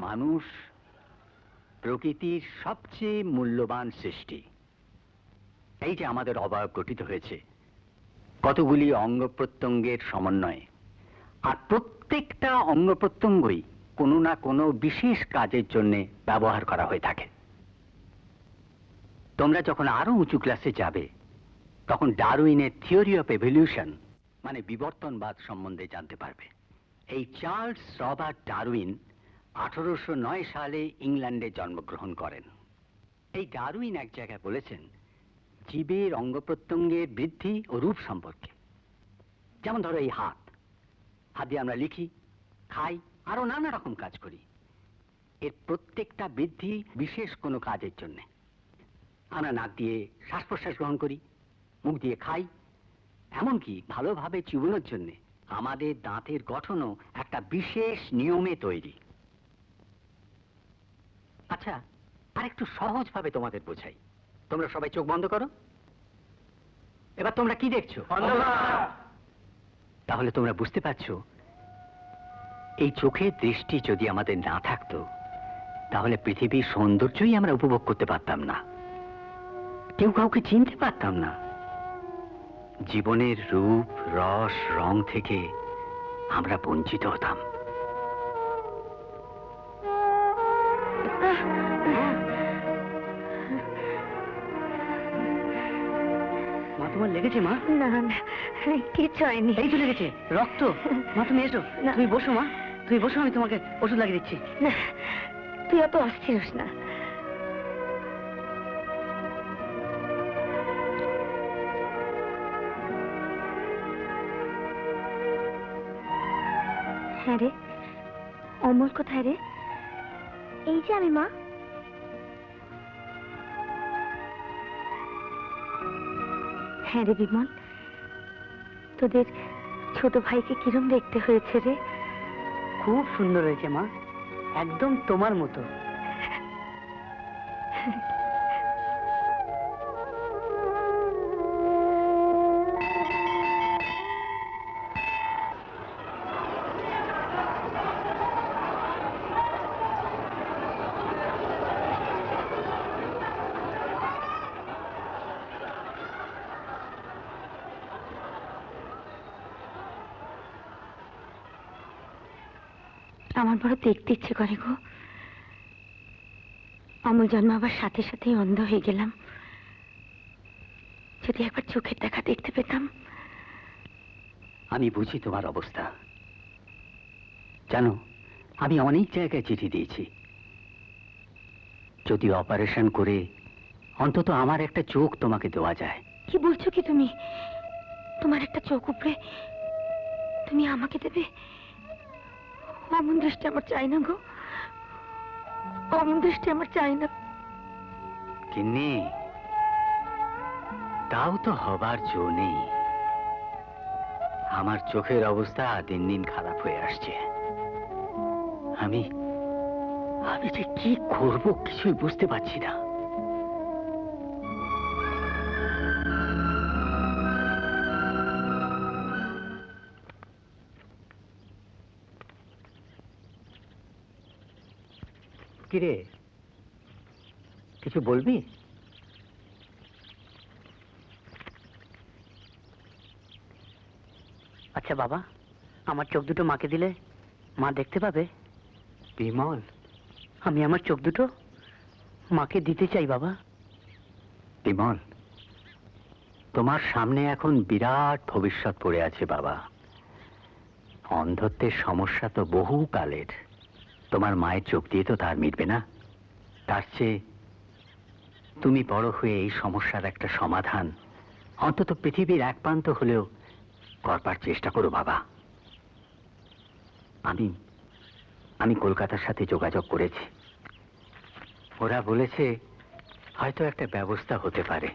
মানুষ প্রকৃতির সবচেয়ে মূল্যবান সৃষ্টি। এই যে আমাদের অবয়ব গঠিত হয়েছে কতগুলি অঙ্গ প্রত্যঙ্গের সমন্বয়ে, আর প্রত্যেকটা অঙ্গ প্রত্যঙ্গই কোনো না কোনো বিশেষ কাজের জন্য ব্যবহার করা হয়ে থাকে। তোমরা যখন আরো উঁচু ক্লাসে যাবে তখন ডারউইনের থিওরি অফ এভলিউশন মানে বিবর্তনবাদ সম্বন্ধে জানতে পারবে। এই চার্লস রবার্ট ডারউইন 1809 সালে ইংল্যান্ডে জন্মগ্রহণ করেন। এই ডারউইন এক জায়গায় বলেছেন জীবের অঙ্গ প্রত্যঙ্গের বৃদ্ধি ও রূপ সম্পর্কে। যেমন ধরো এই হাত দিয়ে আমরা লিখি, খাই, আরো নানা রকম কাজ করি। এর প্রত্যেকটা বৃদ্ধি বিশেষ কোনো কাজের জন্য। আমরা নাক দিয়ে শ্বাস প্রশ্বাস গ্রহণ করি, মুখ দিয়ে খাই, এমনকি ভালোভাবে চিবোনোর জন্য আমাদের দাঁতের গঠনও একটা বিশেষ নিয়মে তৈরি। আচ্ছা, আর একটু সহজভাবে তোমাদের বোঝাই। তোমরা সবাই চোখ বন্ধ করো। এবার তোমরা কি দেখছো? তাহলে তোমরা বুঝতে পারছো এই চোখের দৃষ্টি যদি আমাদের না থাকতো তাহলে পৃথিবীর সৌন্দর্যই আমরা উপভোগ করতে পারতাম না, কেউ কাউকে চিনতে পারতাম না, জীবনের রূপ রস রং থেকে আমরা বঞ্চিত হতাম। মা, তোমার লেগেছে? মা না না, কিচ্ছু হয়নি। এই তো লেগেছে, রক্ত। মা তুমি এসো, তুমি বসো। মা তুমি বসো, আমি তোমাকে ওষুধ লাগিয়ে দিচ্ছি। না, তুই অত অস্থির হোস না। হ্যাঁ রে, অমল কোথায় রে? এই যে আমি। মা, হ্যাঁ রে বিমল, তোদের ছোট ভাইকে কিরম দেখতে হয়েছে রে? খুব সুন্দর হয়েছে মা, একদম তোমার মতো। আমার বড় দেখতে ইচ্ছে করে গো। অমল জন্মাবার সাথে সাথেই অন্ধ হয়ে গেলাম। যদি একবার চোখের দেখা দেখতে পেতাম। আমি বুঝি তোমার অবস্থা। জানো, আমি অনেক জায়গায় চিঠি দিয়েছি, যদি অপারেশন করে অন্তত আমার একটা চোখ তোমাকে দেওয়া যায়। কি বলছো কি তুমি? তোমার একটা চোখ উপরে তুমি আমাকে দেবে? অমন দৃষ্টি আমার চাই না গো, অমন দৃষ্টি আমার চাই না। কিন্নি, তাও তো হবার জো নেই। আমার চোখের অবস্থা দিন দিন খারাপ হয়ে আসছে। আমি যে কি করব কিছুই বুঝতে পারছি না। কিরে, কিছু বলবি? আচ্ছা বাবা, আমার চোখ দুটো মাকে দিলে মা দেখতে পাবে? বিমল, আমি আমার চোখ দুটো মাকে দিতে চাই বাবা। বিমল, তোমার সামনে এখন বিরাট ভবিষ্যৎ পড়ে আছে বাবা। অন্ধত্বের সমস্যা তো বহু কালের। তোমার মায়ের চোখ দিয়ে তো তার মিটবে না। তার চেয়ে তুমি বড় হয়ে এই সমস্যার একটা সমাধান অন্তত পৃথিবীর এক প্রান্ত হলেও করবার চেষ্টা করো বাবা। আমি কলকাতার সাথে যোগাযোগ করেছি। ওরা বলেছে হয়তো একটা ব্যবস্থা হতে পারে।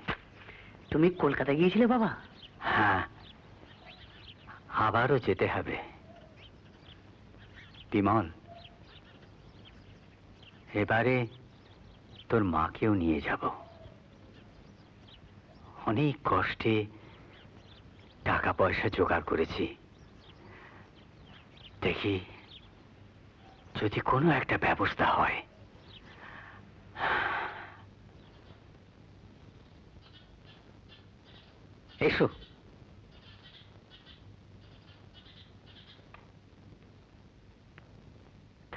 তুমি কলকাতা গিয়েছিলে বাবা? হ্যাঁ, আবারও যেতে হবে। বিমল, এবারে তোর মাকেও নিয়ে যাব। অনেক কষ্টে টাকা পয়সা জোগাড় করেছি। দেখি যদি কোনো একটা ব্যবস্থা হয়। এসো।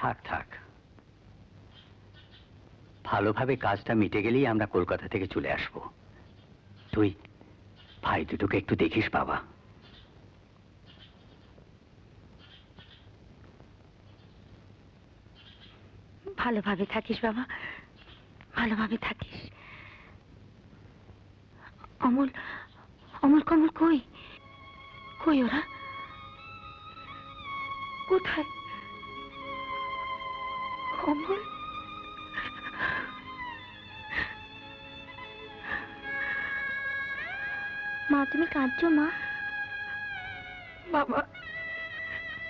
থাক থাক, ভালোভাবে কাজটা মিটে গেলেই আমরা কলকাতা থেকে চলে আসব। তুই ভাই দুটোকে একটু দেখিস বাবা। ভালোভাবে থাকিস বাবা, ভালোভাবে থাকিস। অমল, অমল কমল কই? কই ওরা? কোথায়? অমল, মা তুমি কাঁদছো মা? বাবা,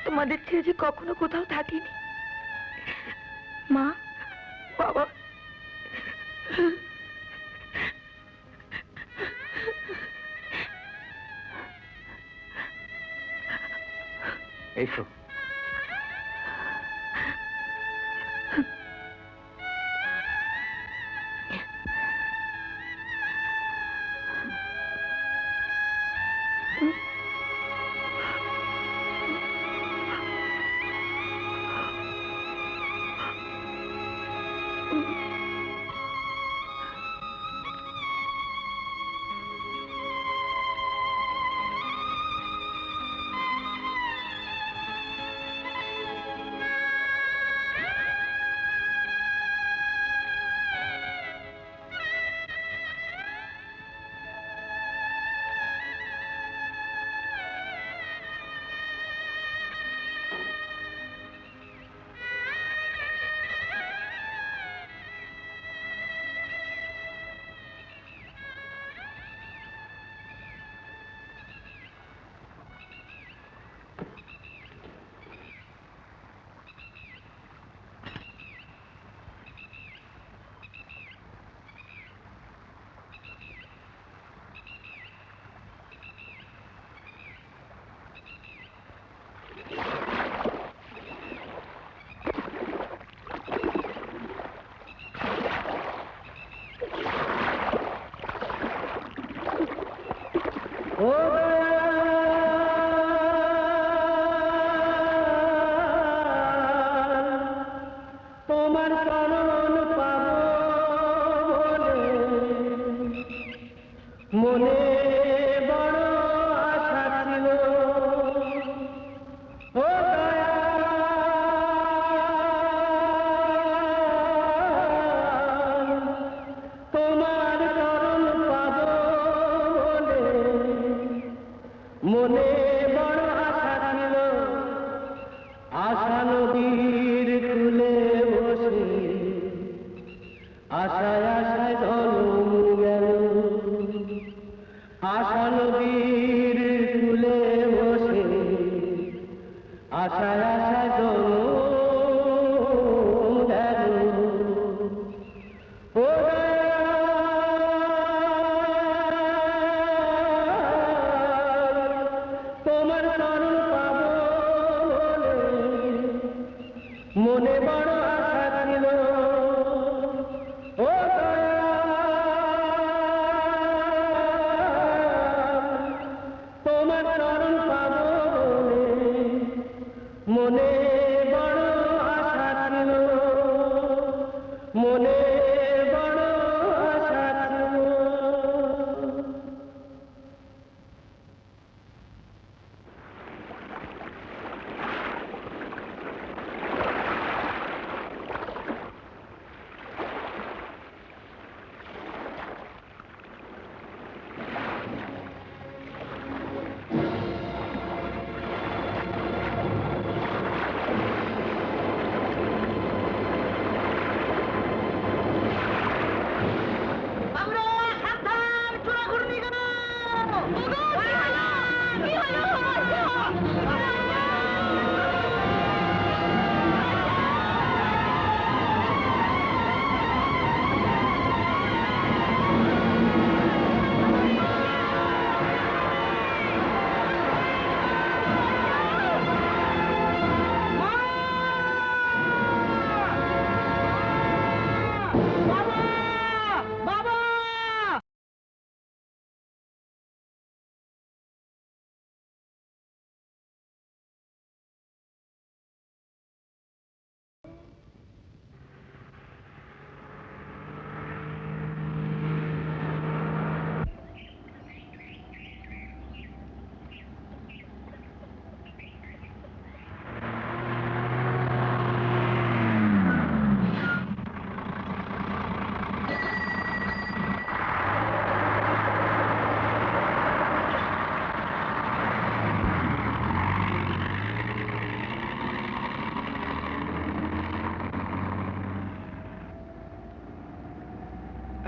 তোমাদের ছেড়ে যে কখনো কোথাও থাকিনি। মা বাবা, এসো। তোমার চরণ পাবো বলে মনে বড় আশা ছিল। ও দয়াল, তোমার চরণ পাবো বলে মনে বড় আশা ছিল। আশা নদীর কূলে বসে আশায় আশায় জনম গেল। আশা নদীর কূলে বসে আশায় আশায় জনম গেল। ও তোমার চরণ পাবো বলে মনে বড় আশা ছিল। ও তোমার চরণ পাবো বলে মনে বড় আশা ছিল। মনে বড় আশা ছিল।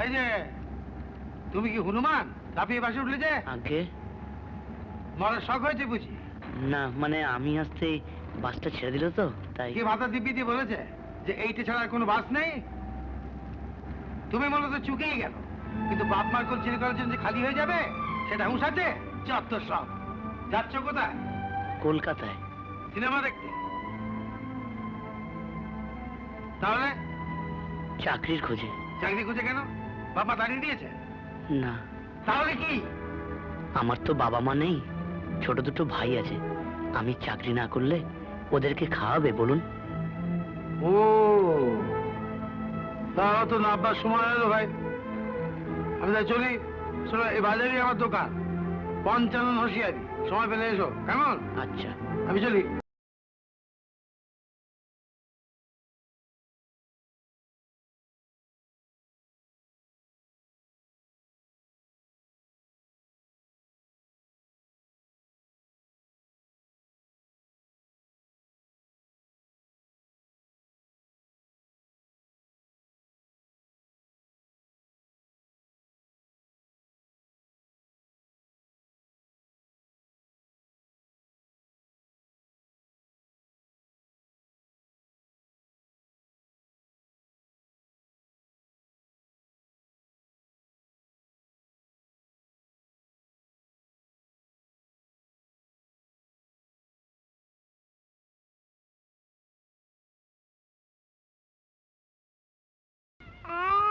এই যে তুমি কি হনুমান লাফিয়ে বাসে উঠলে যে আগে মরার শখ হয়েছে বুঝি? না মানে আমি আসতে বাসটা ছেড়ে দিল তো তাই। কি মাথা দিব্যি দিয়ে বলেছে যে এইটা ছাড়া আর কোনো বাস নেই? তুমি মনে তো চুকেই গেল, কিন্তু বাপ মার কোল ছেড়ে করার জন্য যে খালি হয়ে যাবে সেটা হুঁশ আছে? চত্বর সব। যাচ্ছ কোথায়? কলকাতায়। সিনেমা দেখতে? তাহলে চাকরির খোঁজে। চাকরি খুঁজে কেন? বাবা দাঁড়িয়ে দিয়েছে? না তাহলে কি? আমার তো বাবা মা নেই, ছোট দুটো ভাই আছে। আমি চাকরি না করলে ওদেরকে খাওয়াবে বলুন? ও তাও তো নাববার সময় হলো ভাই। আমি তাই চলি। শোনো, এই বাজারই আমার দোকান, পঞ্চানন হুঁশিয়ারি। সময় পেলে এসো, কেমন? আচ্ছা। আমি চলি।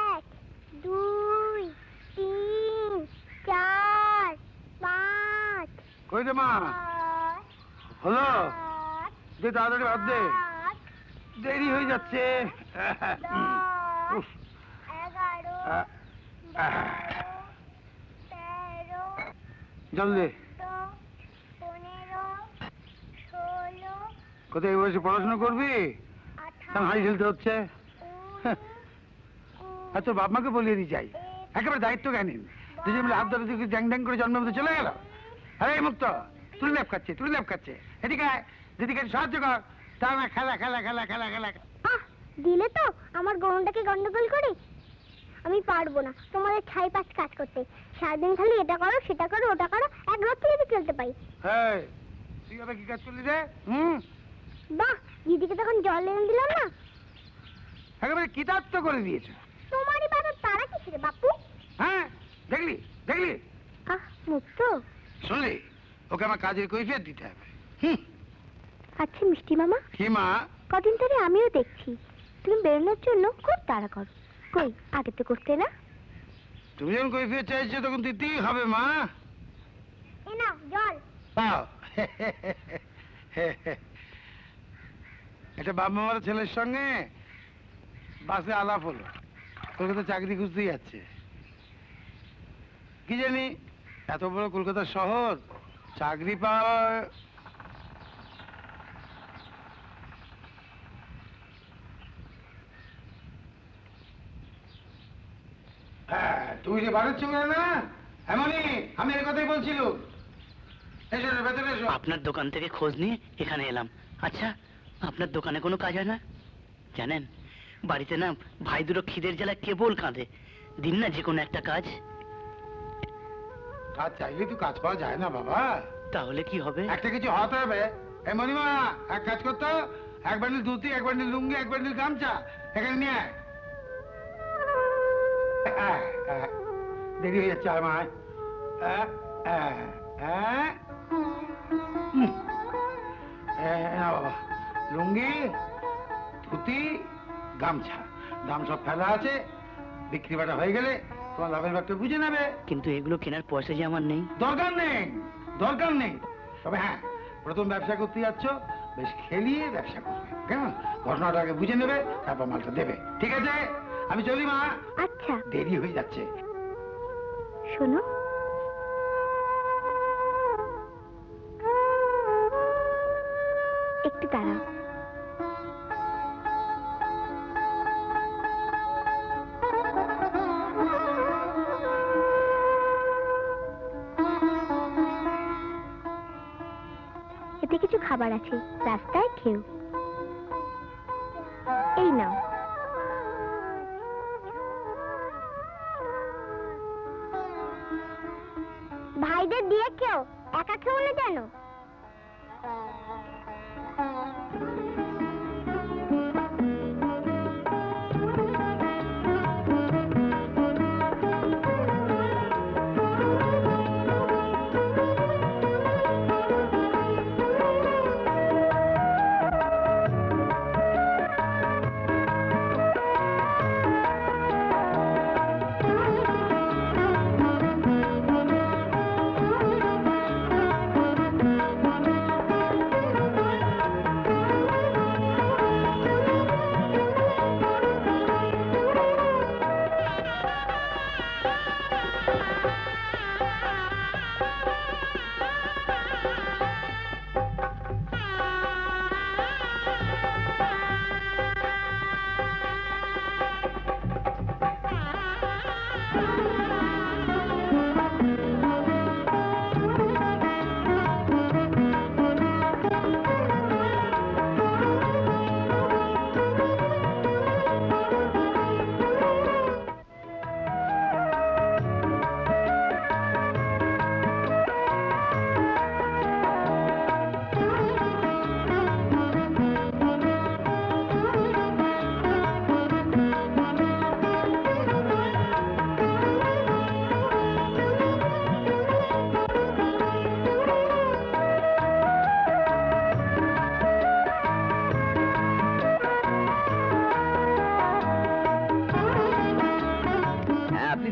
এক, দুই, তিন, চার, পাঁচ, কই রে মা? হলো? দে তাড়াতাড়ি ভাত দে, দেরি হয়ে যাচ্ছে। উফ, 11, আহ, আহ, 13, জল দে। 15, 16, কোথায় এই বয়সে পড়াশোনা করবি? কেন হাঁড়ি ঢেলতে হচ্ছে? আর তোর বাপ মাকে বলিয়ে দিয়ে যাই, একেবারে দায়িত্ব জ্ঞানীন। দুজন মিলে হাত ধরে দিকে জ্যাং ড্যাং করে জন্মভূমি চলে গেল। আরে এই মুক্ত, তুই ল্যাপ খাচ্ছে, তুই ল্যাপ খাচ্ছে। এদিকে আয়, দিদিকে একটু সাহায্য কর। তা না খেলা খেলা খেলা খেলা খেলা। আহ, দিলে তো আমার গরমটাকে গন্ডগোল করে। আমি পারবো না তোমাদের ছাই পাঁচ কাজ করতে। সারাদিন খালি এটা করো সেটা করো ওটা করো, এক রাত থেকে চলতে পাই। এই, তুই আবার কি কাজ করলি রে? বাহ, দিদিকে তখন জল এনে দিলাম না। একেবারে কৃতার্থ করে দিয়েছে। তোমারই বাবা তারা কি ছিল বাপু? হ্যাঁ, দেখলি দেখলি? আহ, মুক্ত। শুনলি, ওকে আমার কাজের কৈফিয়ত দিতে হবে। আচ্ছা মিষ্টি মামা, কি মা? কদিন ধরে আমিও দেখছি তুমি বেরোনোর জন্য খুব তাড়া করো। কই আগে তো করতে না? তুমি যখন কৈফিয়ত চাইছো তখন দিতেই হবে মা। এ নাও জল। পাও। এটা বাপ মামার ছেলের সঙ্গে বাসে আলাপ হলো, কলকাতা চাকরি খুঁজতেই যাচ্ছে। কি জানি এত বড় কলকাতা শহর, চাকরি পাওয়া। হ্যাঁ, তুমি যে বাড়ির চলে না এমনই, আমি এর কথাই বলছিল। এসো রে, ভেতরে এসো। আপনার দোকান থেকে খোঁজ নিয়ে এখানে এলাম। আচ্ছা, আপনার দোকানে কোনো কাজ হয় না? জানেন, বাড়িতে না ভাই দুটো খিদের জ্বালায় কেবল কাঁদে। দিন না যে কোনো একটা কাজ। কাজ চাইলে তো কাজ পাওয়া যায় না বাবা। তাহলে কি হবে? একটা কিছু হতে হবে। এই মণিমা, এক কাজ করতো, এক বান্ডিল ধুতি, এক বান্ডিল লুঙ্গি, এক বান্ডিল গামছা এখানে নিয়ে আয়। দেরি হয়ে যাচ্ছে, আয় মা আয়। না বাবা, লুঙ্গি, ধুতি, গামছা, দাম সব ফেলা আছে। বিক্রি বাটা হয়ে গেলে তোমার লাভের ব্যাগটা বুঝে নেবে। কিন্তু এগুলো কেনার পয়সা যে আমার নেই। দরকার নেই, দরকার নেই। তবে হ্যাঁ, প্রথম ব্যবসা করতে যাচ্ছ, বেশ খেলিয়ে ব্যবসা করবে, কেমন? ঘটনাটাকে বুঝে নেবে, তারপর মালটা দেবে। ঠিক আছে, আমি চলি মা। আচ্ছা দেরি হয়ে যাচ্ছে। শোনো, একটু দাঁড়াও। এতে কিছু খাবার আছে, রাস্তায় খেও। এই নাও। দিয়ে খেও, একা খেও না যেন।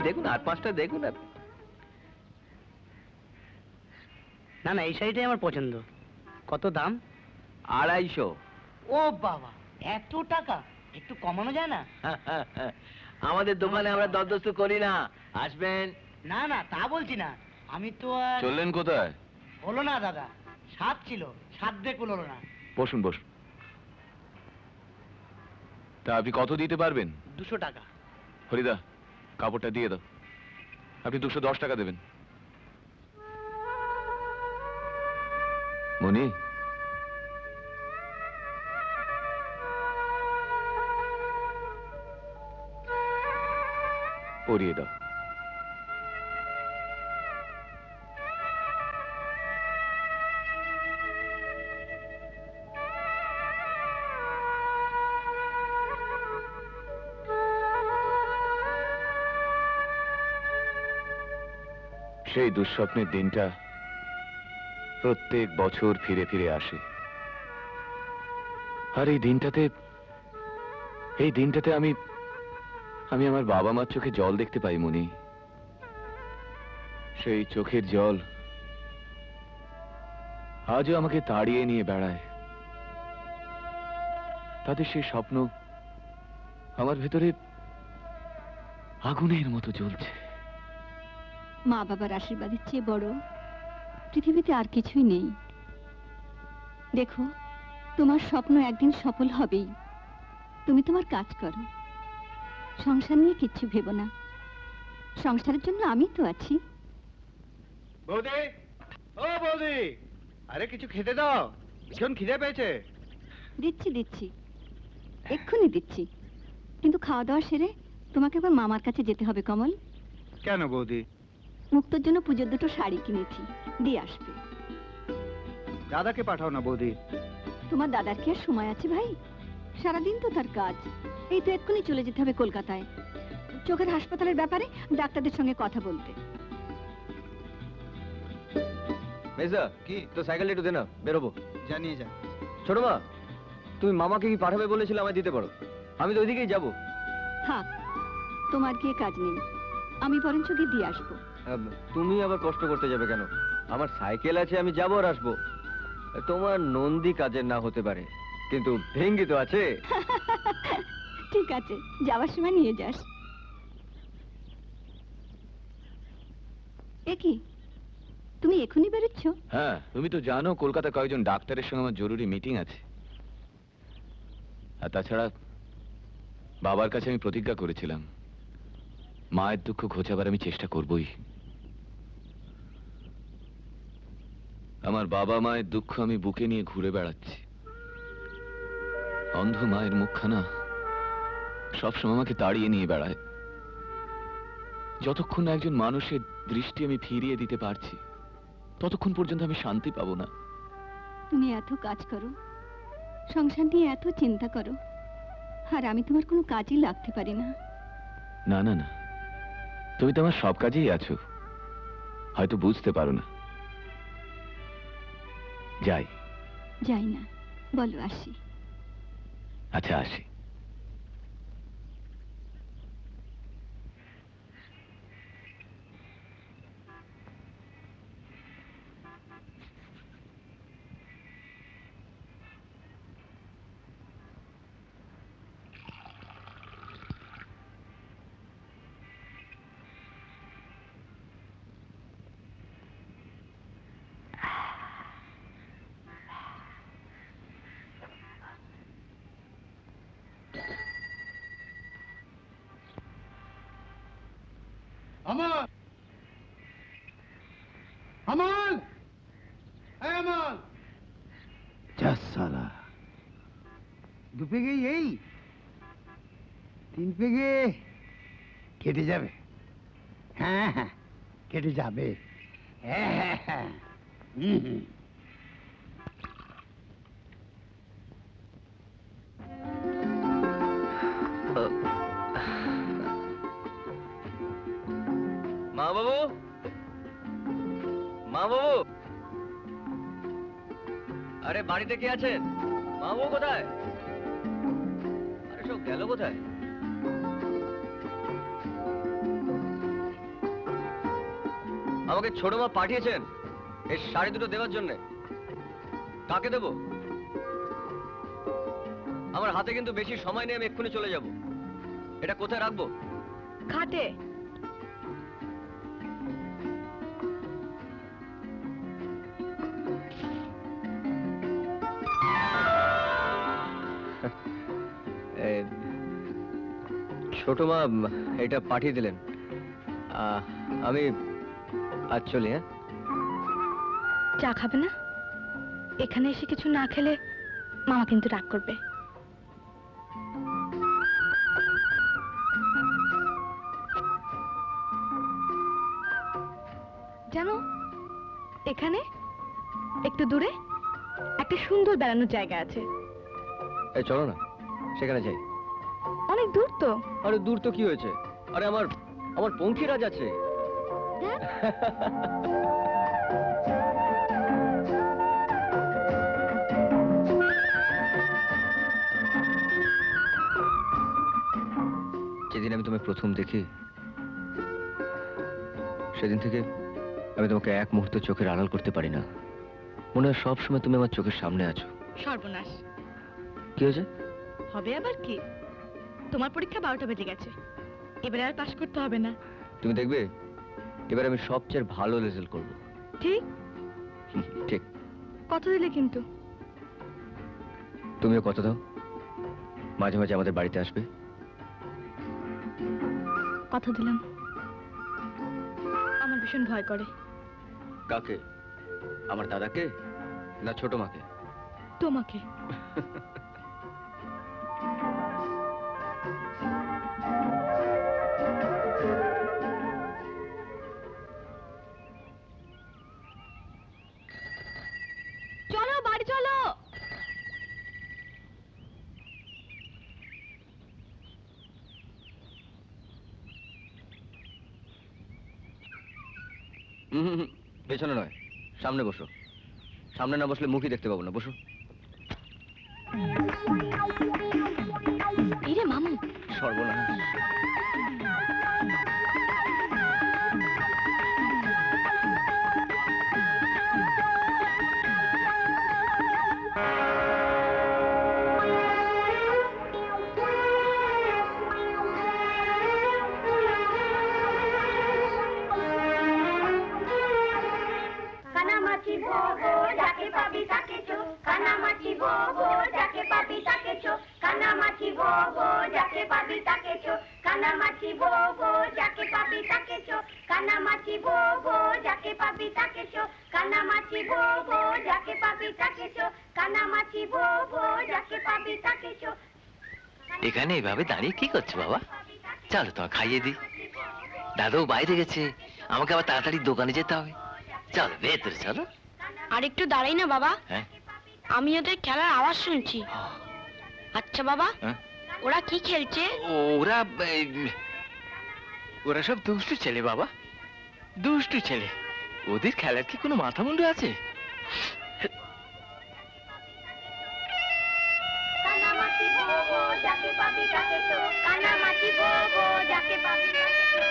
দেখুন, আর 5টা দেখুন। না না, এই শাড়িটাই আমার পছন্দ। কত দাম? 250। ও বাবা, এত টাকা! একটু কমানো যায় না? আমাদের দোকানে আমরা দরদস্ত করি না। আসবেন? না না, তা বলছি না। আমি তো আর চললেন কোথায়? হলো না দাদা, সাত ছিল, সাত দেখুন হলো না। বসুন বসুন। তা আপনি কত দিতে পারবেন? 200 টাকা। হরিদা, কাপড়টা দিয়ে দাও। আপনি 210 টাকা দেবেন। মনি, পরিয়ে দাও। সেই দুঃস্বপ্নের দিনটা প্রত্যেক বছর ফিরে ফিরে আসে। আর এই দিনটাতে আমি আমার বাবা মার চোখে জল দেখতে পাই মনি। সেই চোখের জল আজও আমাকে তাড়িয়ে নিয়ে বেড়ায়। তাদের সেই স্বপ্ন আমার ভেতরে আগুনের মতো জ্বলছে। মা বাবার আশীর্বাদের চেয়ে বড় পৃথিবীতে আর কিছুই নেই। দেখো, তোমার স্বপ্ন একদিন সফল হবেই। তুমি তোমার কাজ করো, সংসার নিয়ে কিচ্ছু ভেবো না। সংসারের জন্য আমি তো আছি। বৌদি, ও বৌদি, আরে কিছু খেতে দাও, ভীষণ খিদে পেয়েছে। দিচ্ছি দিচ্ছি, এক্ষুনি দিচ্ছি। কিন্তু খাওয়া দাওয়া সেরে তোমাকে আবার মামার কাছে যেতে হবে কমল। কেন বৌদি? মুক্তোর জন্য পুজোর 2টো শাড়ি কিনেছি, দিয়ে আসবে। দাদাকে পাঠাও না বৌদি। তোমার দাদার কি আর সময় আছে ভাই? সারাদিন তো তার কাজ। এই তো এক্ষুনি চলে যেতে হবে কলকাতায়, চোখের হাসপাতালের ব্যাপারে ডাক্তারদের সঙ্গে কথা বলতে। মেজা, কি তো সাইকেলটা একটু দে না, বেরোবো। জানিয়ে যা। ছোট মা, তুমি মামাকে কি পাঠাবে বলেছিলে, আমায় দিতে পারো। আমি তো ওইদিকেই যাবো। হ্যাঁ, তোমার গিয়ে কাজ নেই, আমি বরঞ্চ গিয়ে দিয়ে আসবো। তুমি আবার কষ্ট করতে যাবে কেন? আমার সাইকেল আছে, আমি যাবো আর আসবো। তোমার নন্দী কাজের না হতে পারে, কিন্তু ভেঙ্গি তো আছে। ঠিক আছে, যাওয়ার সময় নিয়ে যাস। এ কি, তুমি এখনই বেরোচ্ছ? হ্যাঁ, তুমি তো জানো কলকাতা কয়েকজন ডাক্তারের সঙ্গে আমার জরুরি মিটিং আছে। আর তাছাড়া বাবার কাছে আমি প্রতিজ্ঞা করেছিলাম, মায়ের দুঃখ ঘোচাবার আমি চেষ্টা করবই। আমার বাবা মায়ের দুঃখ আমি বুকে নিয়ে ঘুরে বেড়াচ্ছি। অন্ধ মায়ের মুখখানা সবসময় আমাকে তাড়িয়ে নিয়ে বেড়ায়। যতক্ষণ না একজন মানুষের দৃষ্টি আমি ফিরিয়ে দিতে পারছি, ততক্ষণ পর্যন্ত আমি শান্তি পাবো না। তুমি এত কাজ করো, সংসার নিয়ে এত চিন্তা করো, আর আমি তোমার কোনো কাজই লাগতে পারি না। না না না, তুমি তো আমার সব কাজেই আছো, হয়তো বুঝতে পারো না। যাই। যাই না, বলো আসি। আচ্ছা আসি। অমল, অমল, এই অমল। যা সালা, 2 পেগেই এই 3 পেগে কেটে যাবে। হ্যাঁ হ্যাঁ, কেটে যাবে। হ্যাঁ হ্যাঁ হ্যাঁ, হুম। মা বাবু, মা বাবু, আরে বাড়িতে কে আছেন? মা বাবু কোথায়? আরে সব গেল কোথায়? আমাকে ছোট মা পাঠিয়েছেন এই শাড়ি দুটো দেওয়ার জন্য। কাকে দেব? আমার হাতে কিন্তু বেশি সময় নেই, আমি এক্ষুনি চলে যাব। এটা কোথায় রাখবো? খাটে। ছোট মা এটা পাঠিয়ে দিলেন। আমি আজ চলি। হ্যাঁ, চা খাবে না? এখানে এসে কিছু না খেলে মামা কিন্তু রাগ করবে। জানো, এখানে একটু দূরে একটা সুন্দর বেড়ানোর জায়গা আছে। এই চলো না, সেখানে যাই। অনেক দূর তো। আরে দূর তো কি হয়েছে? আরে আমার আমার পঙ্খিরাজ আছে। যেদিন আমি তোমায় প্রথম দেখি সেদিন থেকে আমি তোমাকে এক মুহূর্ত চোখের আড়াল করতে পারি না। মনে হয় সবসময় তুমি আমার চোখের সামনে আছো। সর্বনাশ। কি হয়েছে? হবে আবার কি? তোমার পরীক্ষা 12টা বেজে গেছে, এবারে আর পাশ করতে হবে না। তুমি দেখবে এবার আমি সবচেয়ে ভালো রেজাল্ট করব। ঠিক? ঠিক। কথা দিলে কিন্তু। তুমিও কথা দাও, মাঝে মাঝে আমাদের বাড়িতে আসবে। কথা দিলাম। আমার ভীষণ ভয় করে। কাকে? আমার দাদাকে না ছোট মাকে? তোমাকে। চলো বাড়ি চলো। পেছনে নয়, সামনে বসো। সামনে না বসলে মুখই দেখতে পাবো না। বসো। এই রে মামু। সর্বনাশ। কানামাছি ভোগো যাকে পাবি তাকে চো, কানামাছি ভোগো যাকে পাবি তাকে চো, কানামাছি ভোগো যাকে পাবি তাকে চো, কানামাছি ভোগো যাকে পাবি তাকে চো, কানামাছি ভোগো যাকে পাবি তাকে চো, কানামাছি ভোগো যাকে পাবি তাকে চো, কানামাছি ভোগো যাকে পাবি তাকে চো। এখানে এভাবে দাঁড়িয়ে কি করছো বাবা? চলো তোমার খাইয়ে দিই। দাদাও বাইরে গেছে, আমাকে আবার তাড়াতাড়ি দোকানে যেতে হবে। চলো ভেতরে চলো। আর একটু দাঁড়াই না বাবা, হ্যাঁ আমি ওদের খেলার আওয়াজ শুনছি। আচ্ছা বাবা, হ্যাঁ? ওরা কি খেলছে? ওরা ওরা সব দুষ্টু ছেলে বাবা, দুষ্টু ছেলে। ওদের খেলার কি কোনো মাথা মুন্ডু আছে? কানামাছি ভো ভো, যাকে পাবি তাকে চো। কানামাছি ভো ভো, যাকে পাবি তাকে চো।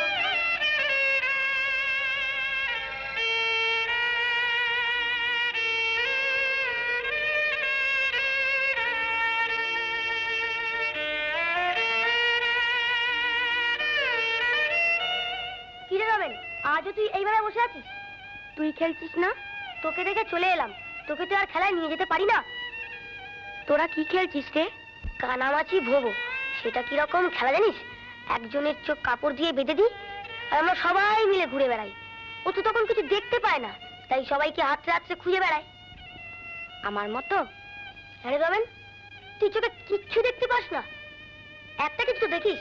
কিরে রবেন, আজও তুই এইভাবে বসে আছিস? তুই খেলছিস না? তোকে দেখে চলে এলাম। তোকে তো আর খেলায় নিয়ে যেতে পারি না। তোরা কি খেলছিস রে? কানামাছি ভোবো। সেটা কিরকম খেলা জানিস? একজনের চোখ কাপড় দিয়ে বেঁধে দিই, আর আমরা সবাই মিলে ঘুরে বেড়াই। ও তো তখন কিছু দেখতে পায় না, তাই সবাইকে হাতড়ে হাতড়ে খুঁজে বেড়ায়। আমার মতো? আরে রবেন, তুই চোখে কিচ্ছু দেখতে পাস না? একটা কিছু তো দেখিস।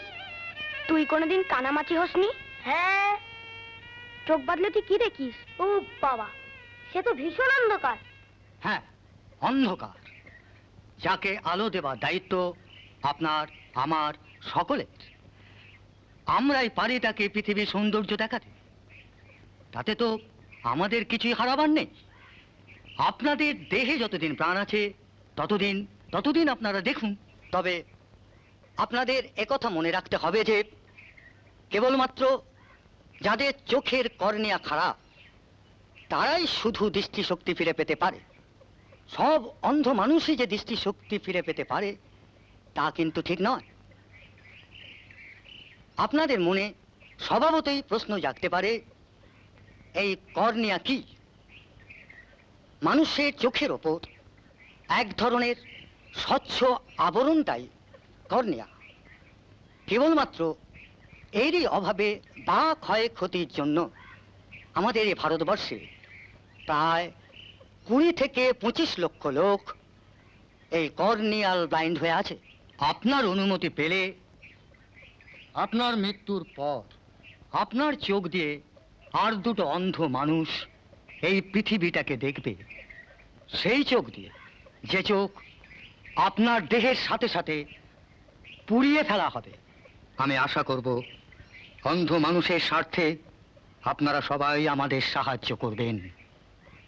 তুই কোনোদিন কানামাছি হসনি? হ্যাঁ। চোখ বাঁধলে তুই কি দেখিস? ও বাবা, সে তো ভীষণ অন্ধকার। হ্যাঁ, অন্ধকার। যাকে আলো দেবার দায়িত্ব আপনার, আমার, সকলের। আমরাই পারি তাকে পৃথিবীর সৌন্দর্য দেখাতে। তাতে তো আমাদের কিছুই হারাবার নেই। আপনাদের দেহে যতদিন প্রাণ আছে ততদিন আপনারা দেখুন। তবে আপনাদের একথা মনে রাখতে হবে যে কেবলমাত্র যাদের চোখের কর্নিয়া খারাপ তারাই শুধু দৃষ্টিশক্তি ফিরে পেতে পারে। সব অন্ধ মানুষই যে দৃষ্টিশক্তি ফিরে পেতে পারে তা কিন্তু ঠিক নয়। আপনাদের মনে স্বভাবতই প্রশ্ন জাগতে পারে, এই কর্নিয়া কি? মানুষের চোখের ওপর এক ধরনের স্বচ্ছ আবরণটাই কর্নিয়া। কেবলমাত্র এরই অভাবে বা ক্ষয়ক্ষতির জন্য আমাদের এই ভারতবর্ষে প্রায় 20 থেকে 25 লক্ষ লোক এই কর্নিয়াল ব্লাইন্ড হয়ে আছে। আপনার অনুমতি পেলে আপনার মৃত্যুর পর আপনার চোখ দিয়ে আর দুটো অন্ধ মানুষ এই পৃথিবীটাকে দেখবে। সেই চোখ দিয়ে, যে চোখ আপনার দেহের সাথে সাথে পুড়িয়ে ফেলা হবে। আমি আশা করব অন্ধ মানুষের স্বার্থে আপনারা সবাই আমাদের সাহায্য করবেন।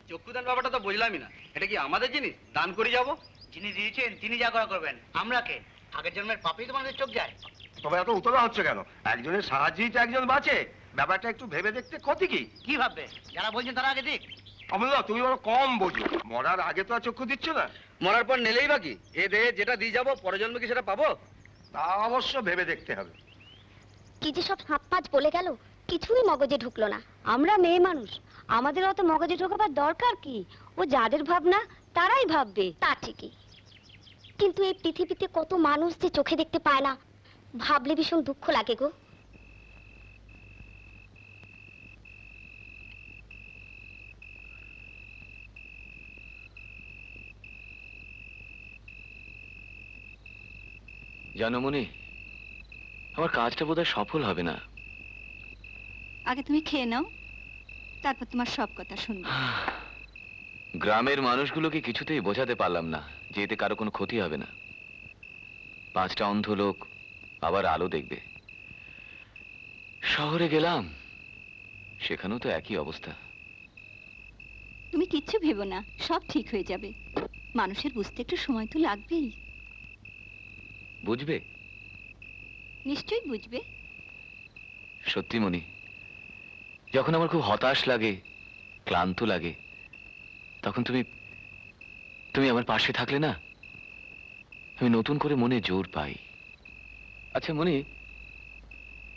চক্ষুদান ব্যাপারটা তো বুঝলামই না। এটা কি আমাদের জিনিস দান করে যাব? যিনি দিয়েছেন তিনি যা করা করবেন। আমরা কে? আগের জন্মের পাপেই তো মানুষের চোখ যায়। তবে এত উতলা হচ্ছে কেন? একজনের সাহায্যেই তো একজন বাঁচে। ব্যাপারটা একটু ভেবে দেখতে ক্ষতি কি? কি ভাববে? যারা বলছেন তারা আগে দিক। অমূল্য, তুমি বড় কম বোঝো। মরার আগে তো আর চক্ষু দিচ্ছ না। মরার পর নেলেই বাকি। এ দেহে যেটা দিয়ে যাবো পরের জন্মে কি সেটা পাবো? তা অবশ্য ভেবে দেখতে হবে। কি যে সব হাত পাঁচ বলে গেল, কিছুই মগজে ঢুকলো না। আমরা মেয়ে মানুষ, আমাদের অত মগজে ঢোকাবার দরকার কি? ও যাদের ভাবনা তারাই ভাববে। তা ঠিকই, কিন্তু এই পৃথিবীতে কত মানুষ যে চোখে দেখতে পায় না, ভাবলে ভীষণ দুঃখ লাগে গো। জানো মনি, আমার কাজটা বোধহয় সফল হবে না। আগে তুমি খেয়ে নাও, তারপর তোমার সব কথা শুনবো। গ্রামের মানুষগুলোকে কিছুতেই বোঝাতে পারলাম না যে এতে কারো কোনো ক্ষতি হবে না। 5টা অন্ধ লোক আবার আলো দেখবে। শহরে গেলাম, সেখানেও তো একই অবস্থা। তুমি কিচ্ছু ভেবো না, সব ঠিক হয়ে যাবে। মানুষের বুঝতে একটু সময় তো লাগবেই। বুঝবে? নিশ্চয়ই বুঝবে। সত্যি মনি, যখন আমার খুব হতাশ লাগে, ক্লান্ত লাগে, তখন তুমি আমার পাশে থাকলে না, আমি নতুন করে মনে জোর পাই। আচ্ছা মনি,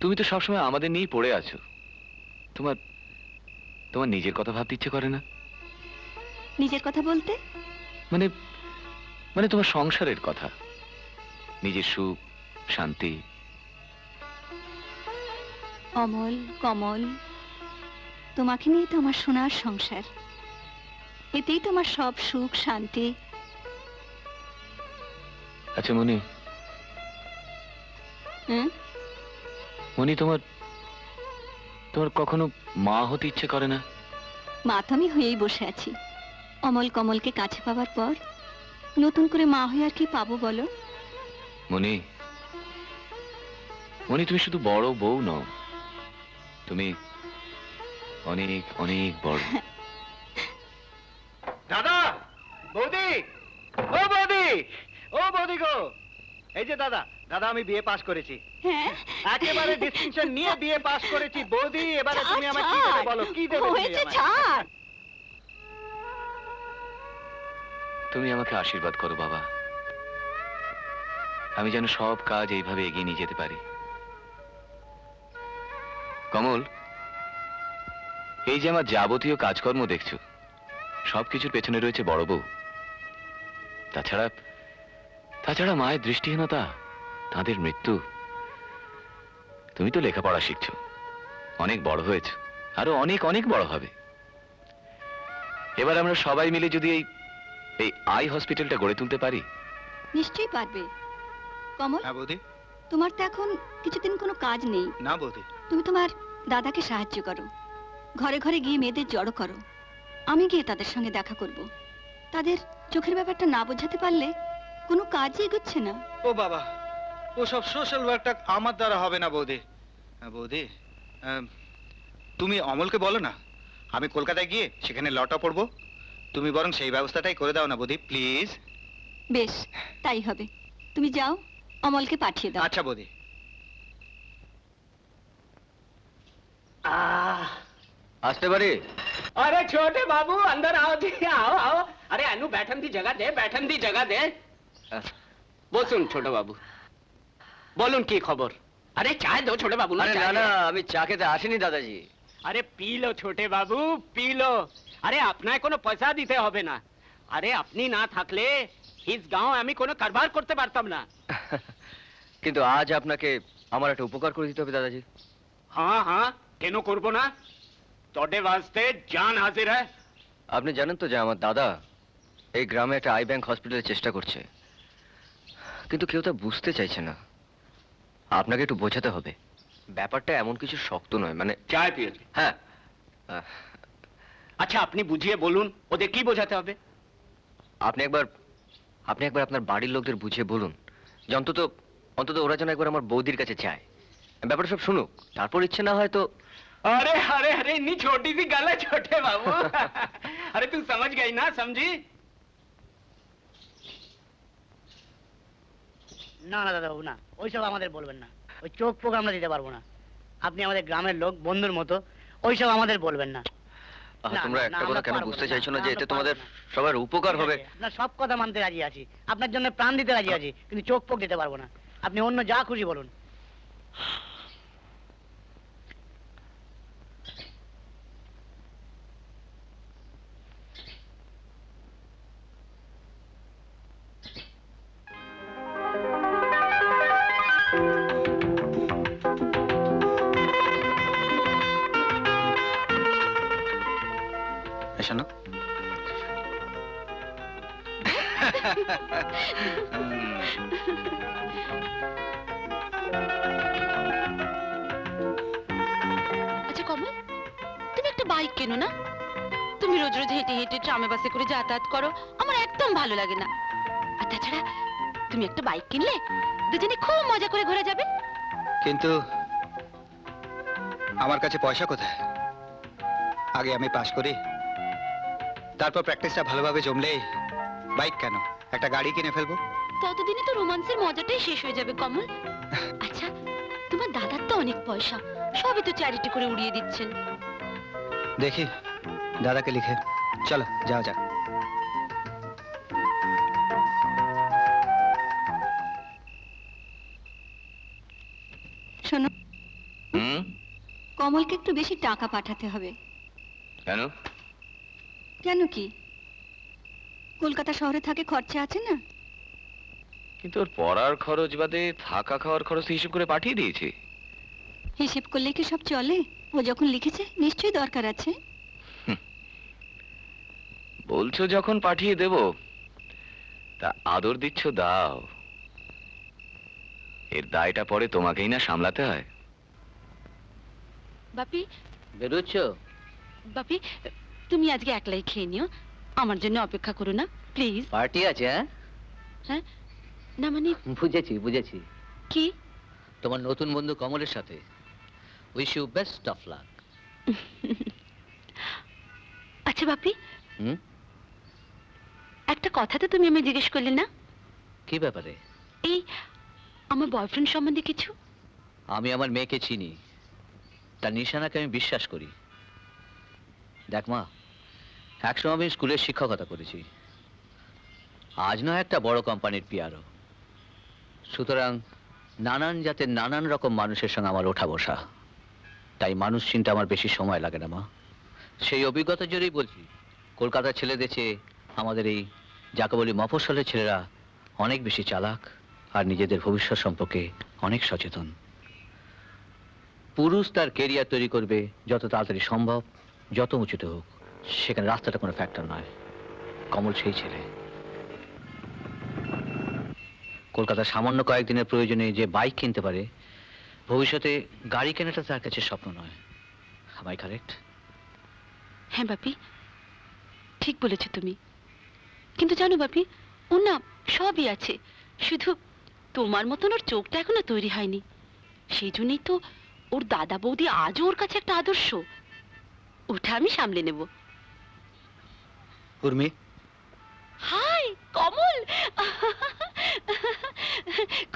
তুমি তো সবসময় আমাদের নিয়েই পড়ে আছো। তোমার নিজের কথা ভাবতে ইচ্ছে করে না? নিজের কথা বলতে? মানে তোমার সংসারের কথা, নিজের সুখ শান্তি। অমল, কমল, তোমাকে নিয়ে তো আমার সোনার সংসার। এতেই তোমার সব সুখ শান্তি। আচ্ছা মনি, মনি তোমার কখনো মা হতে ইচ্ছে করে না? মা তো আমি হয়েই বসে আছি। অমল কমলকে কাছে পাওয়ার পর নতুন করে মা হয়ে আর কি পাবো বলো? মনি, মনি, তুমি শুধু বড় বউ নও, তুমি অনেক অনেক বড়। দাদা, বৌদি, ও বৌদি, ও বৌদি গো, এই যে দাদা, দাদা আমি বিএ পাস করেছি, হ্যাঁ, একেবারে ডিসটিংশন নিয়ে বিএ পাস করেছি। বৌদি, এবারে তুমি আমায় কি দেবে বলো, কি দেবে তুমি হয়েছে, আমায়? ছাড়। তুমি আমাকে আশীর্বাদ করো বাবা, আমি যেন সব কাজ এইভাবে এগিয়ে নিয়ে যেতে পারি। কমল, এই যে আমার যাবতীয় কাজকর্ম দেখছো, সবকিছুর পেছনে রয়েছে বড় বউ। তাছাড়া তাছাড়া মায়ের দৃষ্টিহীনতা, তাদের মৃত্যু। তুমি তো লেখাপড়া শিখছো, অনেক বড় হয়েছো, আরো অনেক অনেক বড় হবে। এবার আমরা সবাই মিলে যদি এই আই হসপিটালটা গড়ে তুলতে পারি। নিশ্চয়ই পারবে। কমল, হ্যাঁ বৌদি। তোমার তো এখন কিছুদিন কোনো কাজ নেই। না বৌদি। তুমি তোমার দাদাকে সাহায্য করো, ঘরে ঘরে গিয়ে মেয়েদের জড়ো করো। আমি গিয়ে তাদের সঙ্গে দেখা করব। তাদের চোখের ব্যাপারটা না বোঝাতে পারলে কোনো কাজই এগোচ্ছে না। ও বাবা, ও সব সোশ্যাল ওয়ার্কটা আমার দ্বারা হবে না বৌদি। বৌদি, তুমি অমলকে বলো না আমি কলকাতায় গিয়ে সেখানে লটা পড়বো। তুমি বরং সেই ব্যবস্থাটাই করে দাও না বৌদি, প্লিজ। বেশ, তাই হবে। তুমি যাও, অমলকে পাঠিয়ে দাও। আচ্ছা বৌদি। আসতে পারি? अरे छोटे बाबू अंदर आओ जी, आओ आओ। अरे अनु बैठन दी जगह दे, बैठन दी जगह दे। বসুন ছোট বাবু, বলুন কি খবর? আরে চায় দো ছোট বাবু। আরে না না, আমি চা খেতে আসিনি দাদাজি। আরে পি লো ছোটে বাবু, পি লো। আরে আপনায় কোনো পয়সা দিতে হবে না। আরে আপনি না থাকলে হিজ গাঁও আমি কোনো কারবার করতে পারতাম না। কিন্তু আজ আপনাকে আমার একটা উপকার করে দিতে হবে দাদাজি। হ্যাঁ হ্যাঁ, কেন করব না? তোডে वास्ते জান হাজির है। আপনি জানেন তো যে আমার দাদা এই গ্রামে একটা আই ব্যাংক হসপিটালের চেষ্টা করছে, কিন্তু কেউ তা বুঝতে চাইছে না। আপনাকে একটু বোঝাতে হবে, ব্যাপারটা এমন কিছু শক্ত নয়। মানে চায় পিয়ে। হ্যাঁ, আচ্ছা আপনি বুঝিয়ে বলুন, ওদের কি বোঝাতে হবে? আপনি একবার আপনার বাড়ির লোকদের বুঝিয়ে বলুন যে অন্তত ওরা যেন একবার আমার বৌদির কাছে চায়, ব্যাপারটা সব শুনুক, তারপর ইচ্ছে না হয় তো। अरे अरे अरे इतनी छोटी सी गल है छोटे बाबू। अरे तू समझ गई ना, समझी? না না দাদাবাবু না, ওইসব আমাদের বলবেন না। ওই চোখ পোক আমরা দিতে পারবো না। আপনি আমাদের গ্রামের লোক, বন্ধুর মতো, ওইসব আমাদের বলবেন না। না, তোমরা না, একটা আমরা কথা কেন পারবো বুঝতে না, চাইছো না না, যে আমরা এতে তোমাদের পারবো না। সবার উপকার হবে? না, সব কথা মানতে রাজি আছি, আপনার জন্য প্রাণ দিতে রাজি আছি, কিন্তু চোখ পোক দিতে পারবো না। আপনি অন্য যা খুশি বলুন। শোনো, আচ্ছা কমল, তুমি একটা বাইক কেনো না? তুমি রোজ রোজ হেঁটে হেঁটে ট্রামে বাসে করে যাতায়াত করো, আমার একদম ভালো লাগে না। আর তাছাড়া তুমি একটা বাইক কিনলে দুজনে খুব মজা করে ঘোরা যাবে। কিন্তু আমার কাছে পয়সা কোথায়? আগে আমি পাস করি, তারপর প্র্যাকটিসটা ভালোভাবে জমলেই বাইক কেন, একটা গাড়ি কিনে ফেলবো। ততদিনে তো রোমান্সের মজাটাই শেষ হয়ে যাবে কমল। আচ্ছা, তোমার দাদার তো অনেক পয়সা, সবই তো চ্যারিটি করে উড়িয়ে দিচ্ছেন। দেখি দাদাকে লিখে, চলো যাওয়া যাক। শোনো, হুম? কমলকে একটু বেশি টাকা পাঠাতে হবে। কেন? কেন কি, কলকাতা শহরে থাকে, খরচা আছে না? কিন্তু ওর পড়ার খরচ বাদে থাকা খাওয়ার খরচ তো হিসেব করে পাঠিয়ে দিয়েছি। হিসেব করলে কি সব চলে? ও যখন লিখেছে নিশ্চয়ই দরকার আছে। বলছো যখন পাঠিয়ে দেব, তা আদর দিচ্ছ দাও, এর দায়টা পরে তোমাকেই না সামলাতে হয়। বাপি, বেরোচ্ছ? বাপি, তুমি আজকে একলাই খেয়ে নিও, আমার জন্য অপেক্ষা করো না প্লিজ। পার্টি আছে? হ্যাঁ, হ্যাঁ, না মানে বুঝেছি বুঝেছি। কি? তোমার নতুন বন্ধু কমলের সাথে। Wish you best of luck. আচ্ছা বাপি, হুম? একটা কথা তো তুমি আমি জিজ্ঞেস করলে না। কি ব্যাপারে? এই আমার বয়ফ্রেন্ড সম্বন্ধে কিছু। আমি আমার মেয়েকে চিনি, তার নিশানাকে আমি বিশ্বাস করি। দেখ মা, একসময় আমি স্কুলের শিক্ষকতা করেছি, আজ নয় একটা বড় কোম্পানির পিআরও। সুতরাং নানান জাতের নানান রকম মানুষের সঙ্গে আমার ওঠা বসা, তাই মানুষ চিনতে আমার বেশি সময় লাগে না মা। সেই অভিজ্ঞতার জন্যই বলছি, কলকাতার ছেলেদের চেয়ে আমাদের এই যাকে বলি মফস্বলের ছেলেরা অনেক বেশি চালাক আর নিজেদের ভবিষ্যৎ সম্পর্কে অনেক সচেতন। পুরুষ তার কেরিয়ার তৈরি করবে যত তাড়াতাড়ি সম্ভব, যত উঁচুতে হোক, সেখানে রাস্তাটা কোনো ফ্যাক্টর নয়। কমল সেই ছেলে। কলকাতার সামান্য কয়েকদিনের প্রয়োজনে যে বাইক কিনতে পারে, ভবিষ্যতে গাড়ি কেনাটা তার কাছে স্বপ্ন নয়। Am I correct? হ্যাঁ বাপি, ঠিক বলেছো তুমি। কিন্তু জানো বাপি, ওর না সবই আছে, শুধু তোমার মতন ওর চোখটা এখনো তৈরি হয়নি। সেই জন্যই তো ওর দাদা বৌদি আজও ওর কাছে একটা আদর্শ। ওটা আমি সামলে নেব। উর্মি, হাই কমল।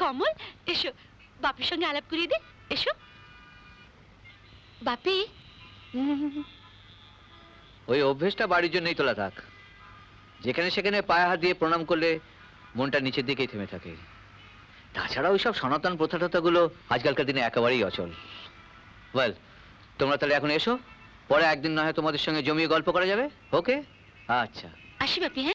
কমল, এসো, বাপির সঙ্গে আলাপ করিয়ে দে, এসো। বাপি, ওই অভ্যেসটা বাড়ির জন্যই তোলা থাক। যেখানে সেখানে পায়ে হাত দিয়ে প্রণাম করলে মনটা নিচের দিকেই থেমে থাকে। তাছাড়া ওইসব সনাতন প্রথা টথাগুলো আজকালকার দিনে একেবারেই অচল। ওয়েল, তোমরা তাহলে এখন এসো, পরে একদিন না হয় তোমাদের সঙ্গে জমিয়ে গল্প করা যাবে। ওকে, আচ্ছা। আসি বাপি। হ্যাঁ।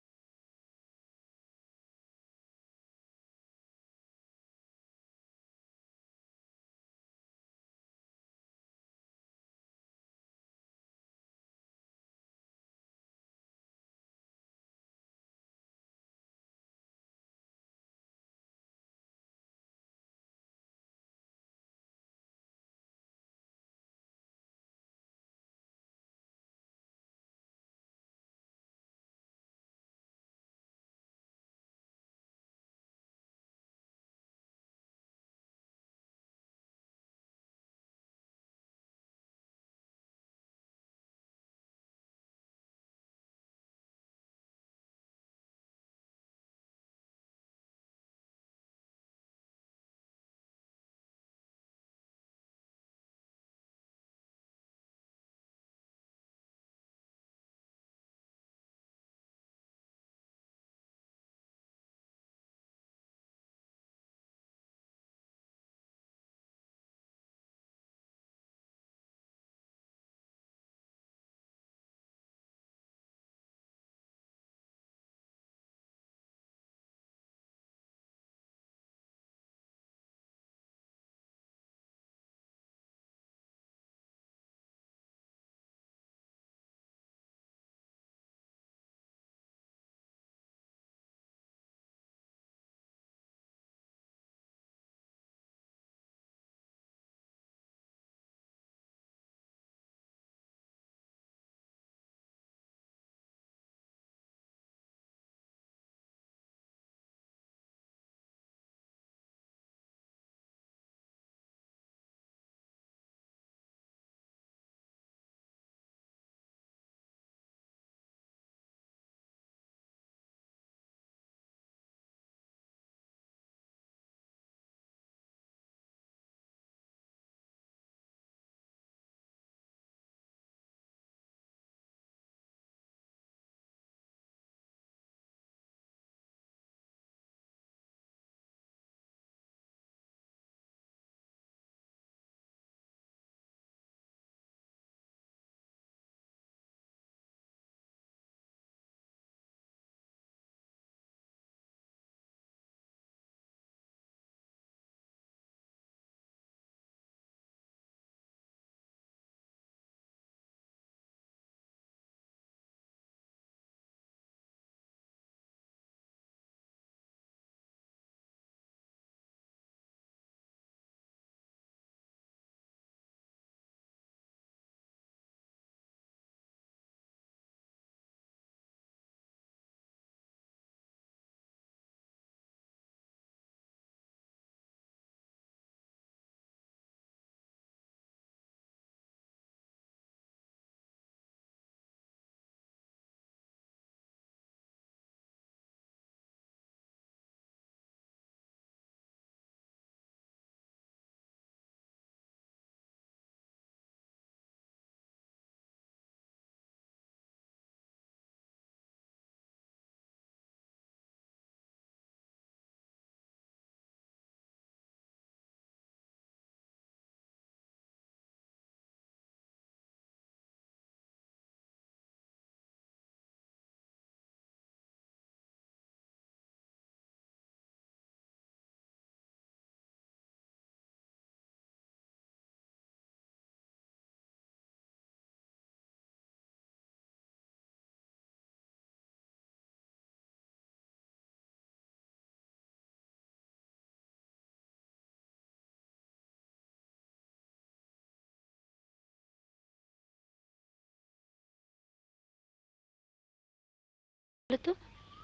তো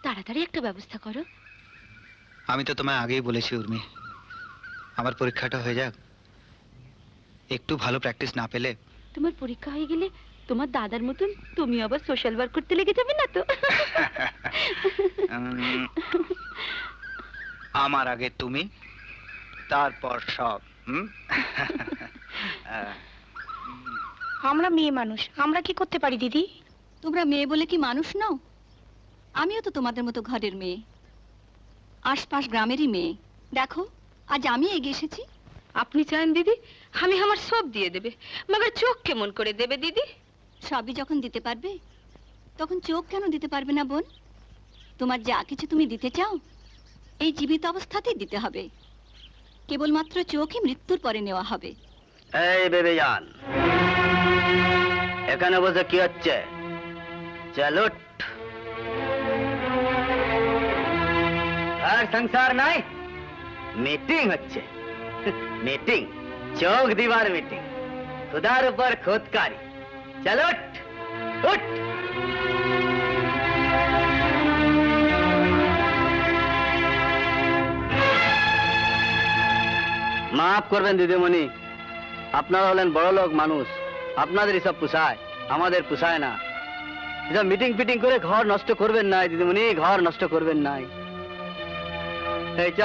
তাড়াতাড়ি একটা ব্যবস্থা করো। আমি তো তোমায় আগেই বলেছি উর্মি, আমার পরীক্ষাটা হয়ে যাক, একটু ভালো প্র্যাকটিস না পেলে। তোমার পরীক্ষা হয়ে গেলে তোমার দাদার মতন তুমি আবার সোশ্যাল ওয়ার্ক করতে লেগে যাবে না তো? আমার আগে তুমি, তারপর সব। আমরা মেয়ে মানুষ, আমরা কি করতে পারি দিদি? তোমরা মেয়ে বলে কি মানুষ নও? আমিও তো তোমাদের মতো ঘরের মেয়ে, আশপাশ গ্রামেরই মেয়ে। দেখো আজ আমি এগিয়ে এসেছি। আপনি চান দিদি আমি আমার সব দিয়ে দেবে, মগর চোখ কেমন করে দেবে দিদি? সবই যখন দিতে পারবে তখন চোখ কেন দিতে পারবে না বোন? তোমার যা কিছু তুমি দিতে চাও এই জীবিত অবস্থাতেই দিতে হবে, কেবলমাত্র চোখই মৃত্যুর পরে নেওয়া হবে। এই বেবি জান, এখানে বসে কি হচ্ছে? চলো, আর সংসার নাই, মিটিং হচ্ছে। মিটিং, চোখ দিবার মিটিং, খুদার উপর খুদকারি। চলো উঠ। মাফ করবেন দিদিমণি, আপনারা হলেন বড় লোক মানুষ, আপনাদের এসব পোষায়, আমাদের পোষায় না। এসব মিটিং ফিটিং করে ঘর নষ্ট করবেন নাই দিদিমণি, ঘর নষ্ট করবেন নাই। এই চ।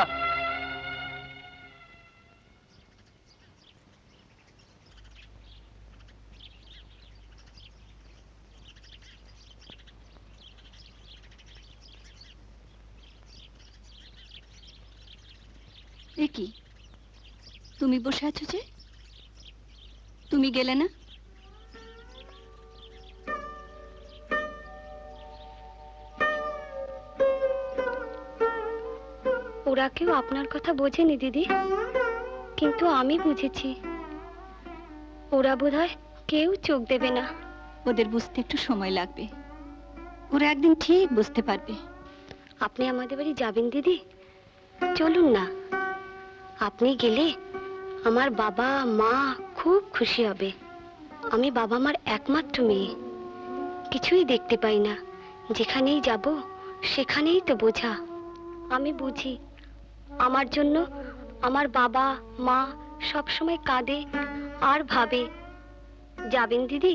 এ কি তুমি বসে আছো যে? তুমি গেলে না? ওরা কেউ আপনার কথা বোঝেনি দিদি, কিন্তু আমি বুঝেছি। ওরা বোধহয় কেউ চোখ দেবে না। ওদের বুঝতে একটু সময় লাগবে, ওরা একদিন ঠিক বুঝতে পারবে। আপনি আমাদের বাড়ি যাবেন দিদি? চলুন না, আপনি গেলে আমার বাবা মা খুব খুশি হবে। আমি বাবা মার একমাত্র মেয়ে, কিছুই দেখতে পাই না, যেখানেই যাব সেখানেই তো বোঝা। আমি বুঝি আমার জন্য আমার বাবা মা সব সময় কাঁদে আর ভাবে। যাবেন দিদি?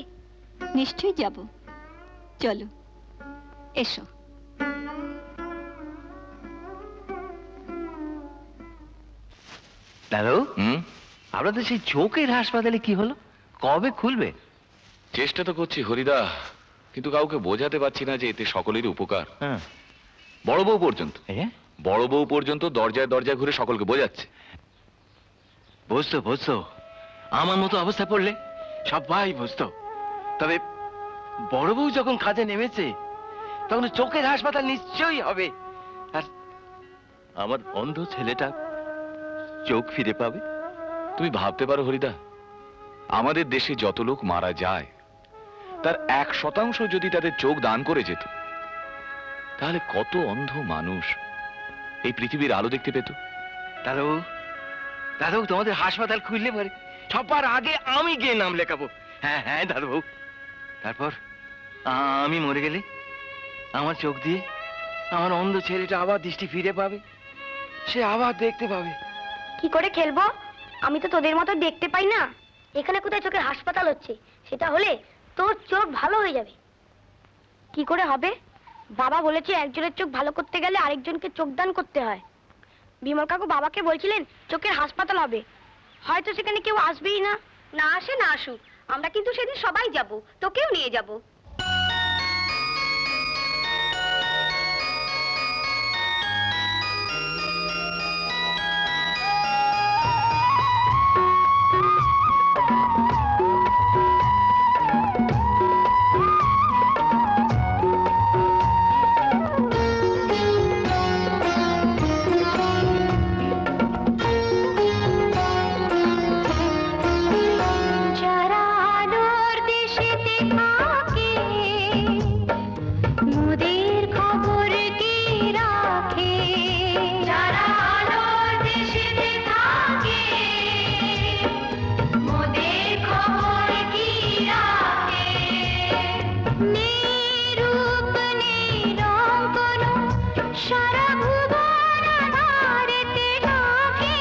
নিশ্চয়ই যাব, চলো এসো। দাদু, হুম, আপনাদের সেই চোখের হাসপাতালে কি হলো? কবে খুলবে? চেষ্টা তো করছি হরিদা, কিন্তু কাউকে বোঝাতে পারছি না যে এতে সকলেরই উপকার। হ্যাঁ। বড় বউ পর্যন্ত দরজায় দরজায় ঘুরে সকলকে বোঝাচ্ছে। বুঝতো আমার মতো অবস্থা পড়লে সবাই বুঝতো, তবে বড় বউ যখন কাজে নেমেছে তখন চোখের হাসপাতাল নিশ্চয়ই হবে, আর আমার অন্ধ ছেলেটা চোখ ফিরে পাবে। তুমি ভাবতে পারো হরিদা, আমাদের দেশে যত লোক মারা যায় তার 1% যদি তাদের চোখ দান করে যেত, তাহলে কত অন্ধ মানুষ এই পৃথিবীর আলো দেখতে পেত। দাদু তোমাদের হাসপাতাল খুললে পরে সবার আগে আমি গিয়ে নাম লেখাবো। হ্যাঁ দাদু, তারপর আমি মরে গেলে আমার চোখ দিয়ে আমার অন্ধ ছেলেটা আবার দৃষ্টি ফিরে পাবে, সে আবার দেখতে পাবে। কি করে খেলবো? আমি তো তোদের মতো দেখতে পাই না। এখানে কোথায় চোখের হাসপাতাল হচ্ছে? সেটা হলে তোর চোখ ভালো হয়ে যাবে। কি করে হবে? বাবা বলেছে একজনের চোখ ভালো করতে গেলে আরেকজনকে চোখ দান করতে হয়। বিমল কাকু বাবাকে বলছিলেন চোখের হাসপাতাল হবে, হয়তো সেখানে কেউ আসবেই না। না আসে না আসুক, আমরা কিন্তু সেদিন সবাই যাব, তোকেও নিয়ে যাব। সারা ভুবন আধারেতে ঢাকে,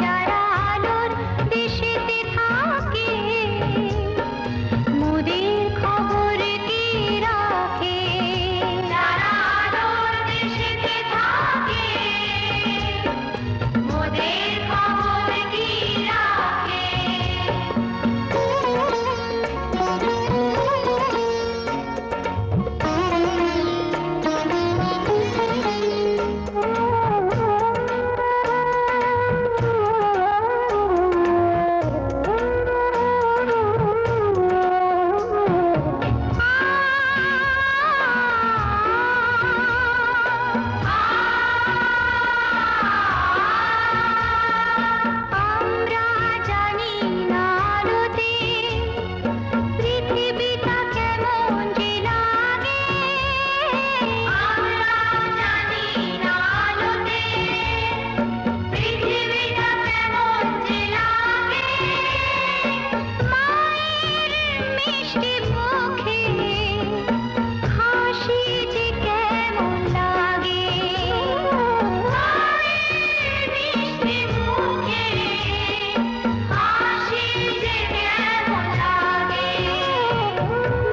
যারা আলোর দেশেতে থাকে, মোদের খবর কি রাখে? যারা আলোর দেশেতে থাকে, মোদের খবর কি রাখে? আমরা জানি না আলোতে পৃথিবীটা কেমন যে লাগে, আমরা জানি না আলোতে পৃথিবীটা কেমন যে লাগে, মায়ের মিষ্টি মুখে হাসি যে কেমন লাগে, মায়ের মিষ্টি মুখে হাসি যে কেমন লাগে,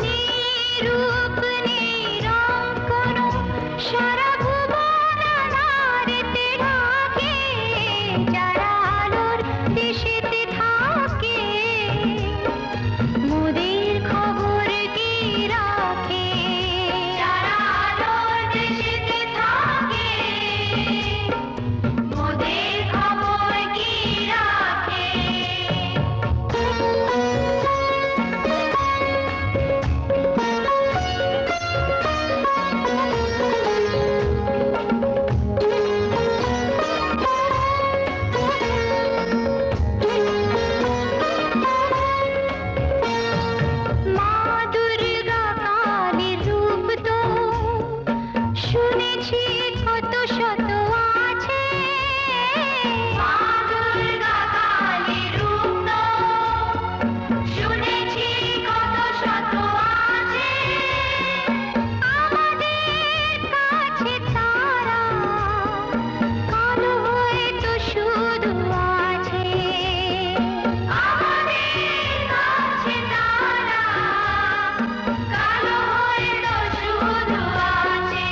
নিরূপ নিরং কোনো সারা ভুবন আধারেতে ঢাকে, যারা আলোর দেশেতে থাকে, মোদের খবর কি রাখে? যারা আলোর দেশেতে থাকে, মোদের খবর কি রাখে? মা দুর্গা কালীর রূপ তো শুনেছি কত শত আছে, মা দুর্গা কালীর রূপ তো শুনেছি কত শত আছে, আমাদের কাছে তারা কালো হয়ে তো শুধু আছে, আমাদের কাছে তারা কালো হয়ে তো শুধু আছে,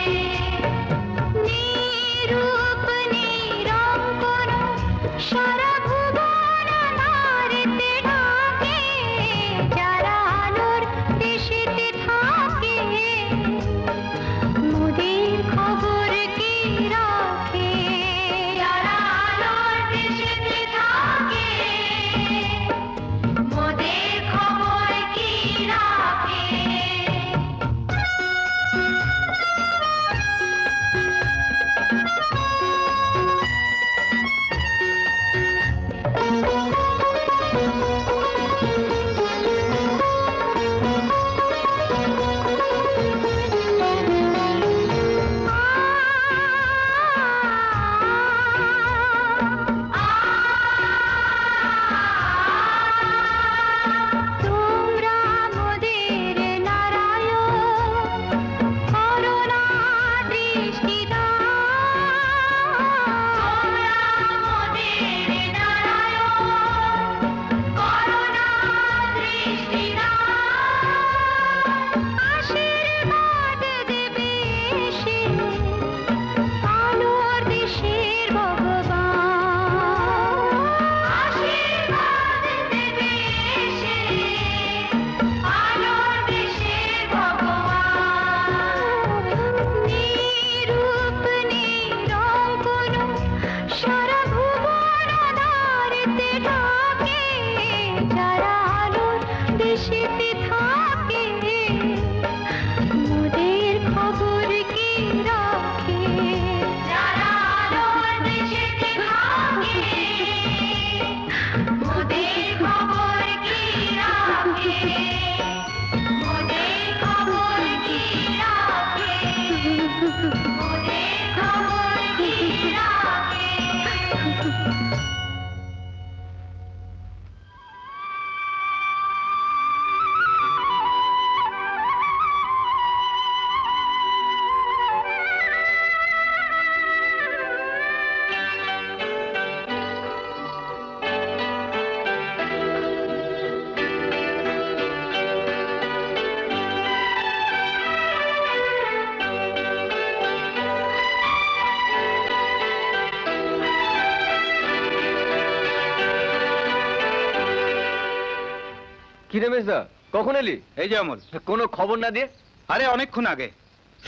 কি রে মেজদা, কখন এলি? এই যে অমল। কোনো খবর না দিয়ে? আরে অনেকক্ষণ আগে।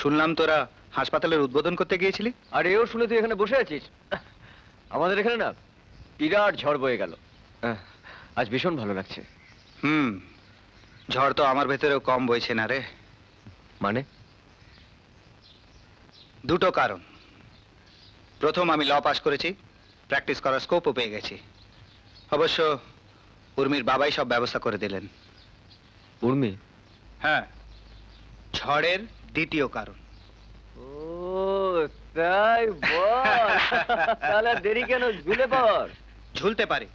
শুনলাম তোরা হাসপাতালের উদ্বোধন করতে গিয়েছিলি। আর এও শুনে তুই এখানে বসে আছিস? আমাদের এখানে না বিরাট ঝড় বয়ে গেল। আজ ভীষণ ভালো লাগছে। ঝড় তো আমার ভেতরেও কম বইছে না রে। মানে? দুটো কারণ। প্রথম, আমি ল পাস করেছি, প্র্যাকটিস করার স্কোপও পেয়ে গেছি। অবশ্য উর্মির বাবাই সব ব্যবস্থা করে দিলেন। উর্মি? হ্যাঁ, ঝড়ের দ্বিতীয় কারণ। ও তাই বল। তাহলে দেরি কেন, ঝুলে পড়। ঝুলতে পারি,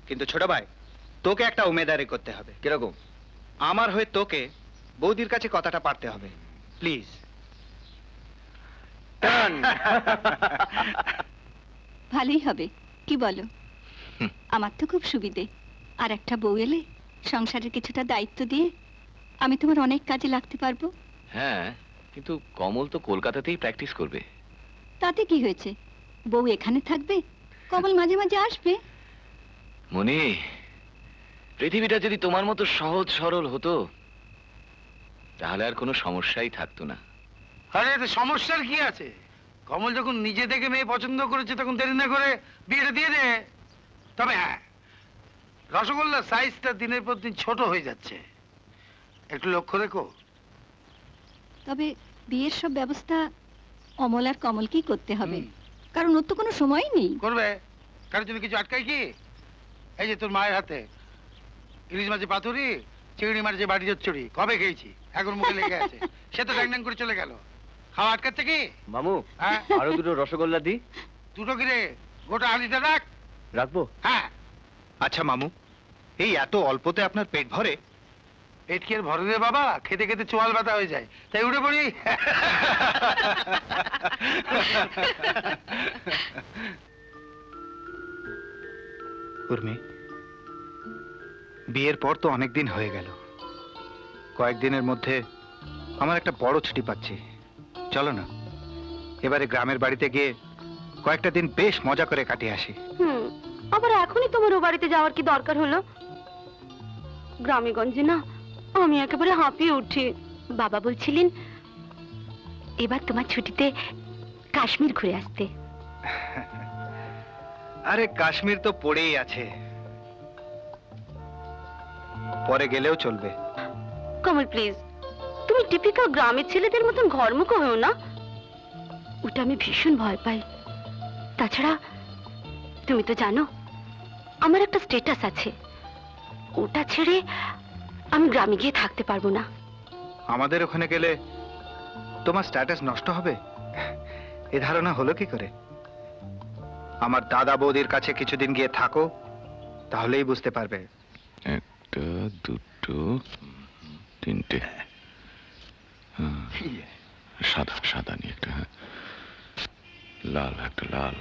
কিন্তু ছোট ভাই তোকে একটা উমেদারি করতে হবে। কিরকম? আমার হয়ে তোকে বৌদির কাছে কথাটা পারতে হবে, প্লিজ। ভালোই হবে, কি বলো? আমার তো খুব সুবিধে। আর একটা বউ এলে সংসারের কিছুটা দায়িত্ব দিয়ে আমি তোমার অনেক কাজে লাগতে পারবো। হ্যাঁ, কিন্তু কমল তো কলকাতাতেই প্র্যাকটিস করবে। তাতে কি হয়েছে? বউ এখানে থাকবে, কমল মাঝে মাঝে আসবে। মনি, পৃথিবীটা যদি তোমার মতো সহজ সরল হতো তাহলে আর কোনো সমস্যাই থাকতো না। আরে এতে সমস্যার কি আছে? কমল যখন নিজে থেকে মেয়ে পছন্দ করেছে তখন দেরি না করে বিয়েটা দিয়ে দে। তবে হ্যাঁ, রসগোল্লার সাইজটা দিনের পর দিন ছোট হয়ে যাচ্ছে, একটু লক্ষ্য রেখো। তবে বিয়ের সব ব্যবস্থা অমল আর কমলকেই করতে হবে, কারণ ওর তো কোনো সময়ই নেই। করবে, কারোর জন্য কিছু আটকায় কি? এই যে তোর মায়ের হাতে ইলিশ মাছে পাতুরি, চিংড়ি মাছ যে বাড়ি চচ্চড়ি কবে খেয়েছি, এখন মুখে লেগে আছে। সে তো ড্যাং ড্যাং করে চলে গেল, খাওয়া আটকাচ্ছে কি? মামু, হ্যাঁ, আরো দুটো রসগোল্লা দি। দুটো কিরে, গোটা হাঁড়িটা রাখ। রাখবো? হ্যাঁ। আচ্ছা মামু, এই এত অল্পতে আপনার পেট ভরে? পেট কি আর ভরে রে বাবা, খেতে খেতে চোয়াল ব্যথা হয়ে যায়, তাই উঠে পড়ি। উর্মি, বিয়ের পর তো অনেক দিন হয়ে গেল। কয়েকদিনের মধ্যে আমার একটা বড় ছুটি পাচ্ছি। চলো না, এবারে গ্রামের বাড়িতে গিয়ে কয়েকটা দিন বেশ মজা করে কাটিয়ে আসি। আবার এখনই তোমার ও বাড়িতে যাওয়ার কি দরকার হলো? গ্রামে গঞ্জে না আমি একেবারে হাঁপিয়ে উঠি। বাবা বলছিলেন এবার তোমার ছুটিতে কাশ্মীর ঘুরে আসতে। আরে কাশ্মীর তো পড়েই আছে, পরে গেলেও চলবে। কমল প্লিজ, তুমি টিপিক্যাল গ্রামের ছেলেদের মতন ঘরমুখো হও না, ওটা আমি ভীষণ ভয় পাই। তাছাড়া তুমি তো জানো আমার একটা স্ট্যাটাস আছে, ওটা ছেড়ে আমি গ্রামে গিয়ে থাকতে পারবো না। আমাদের ওখানে গেলে তোমার স্ট্যাটাস নষ্ট হবে, এ ধারণা হলো কি করে? আমার দাদা বৌদির কাছে কিছুদিন গিয়ে থাকো, তাহলেই বুঝতে পারবে। একটা, দুটো, তিনটে। সাদা সাদা নিয়ে একটা, লাল একটা, লাল।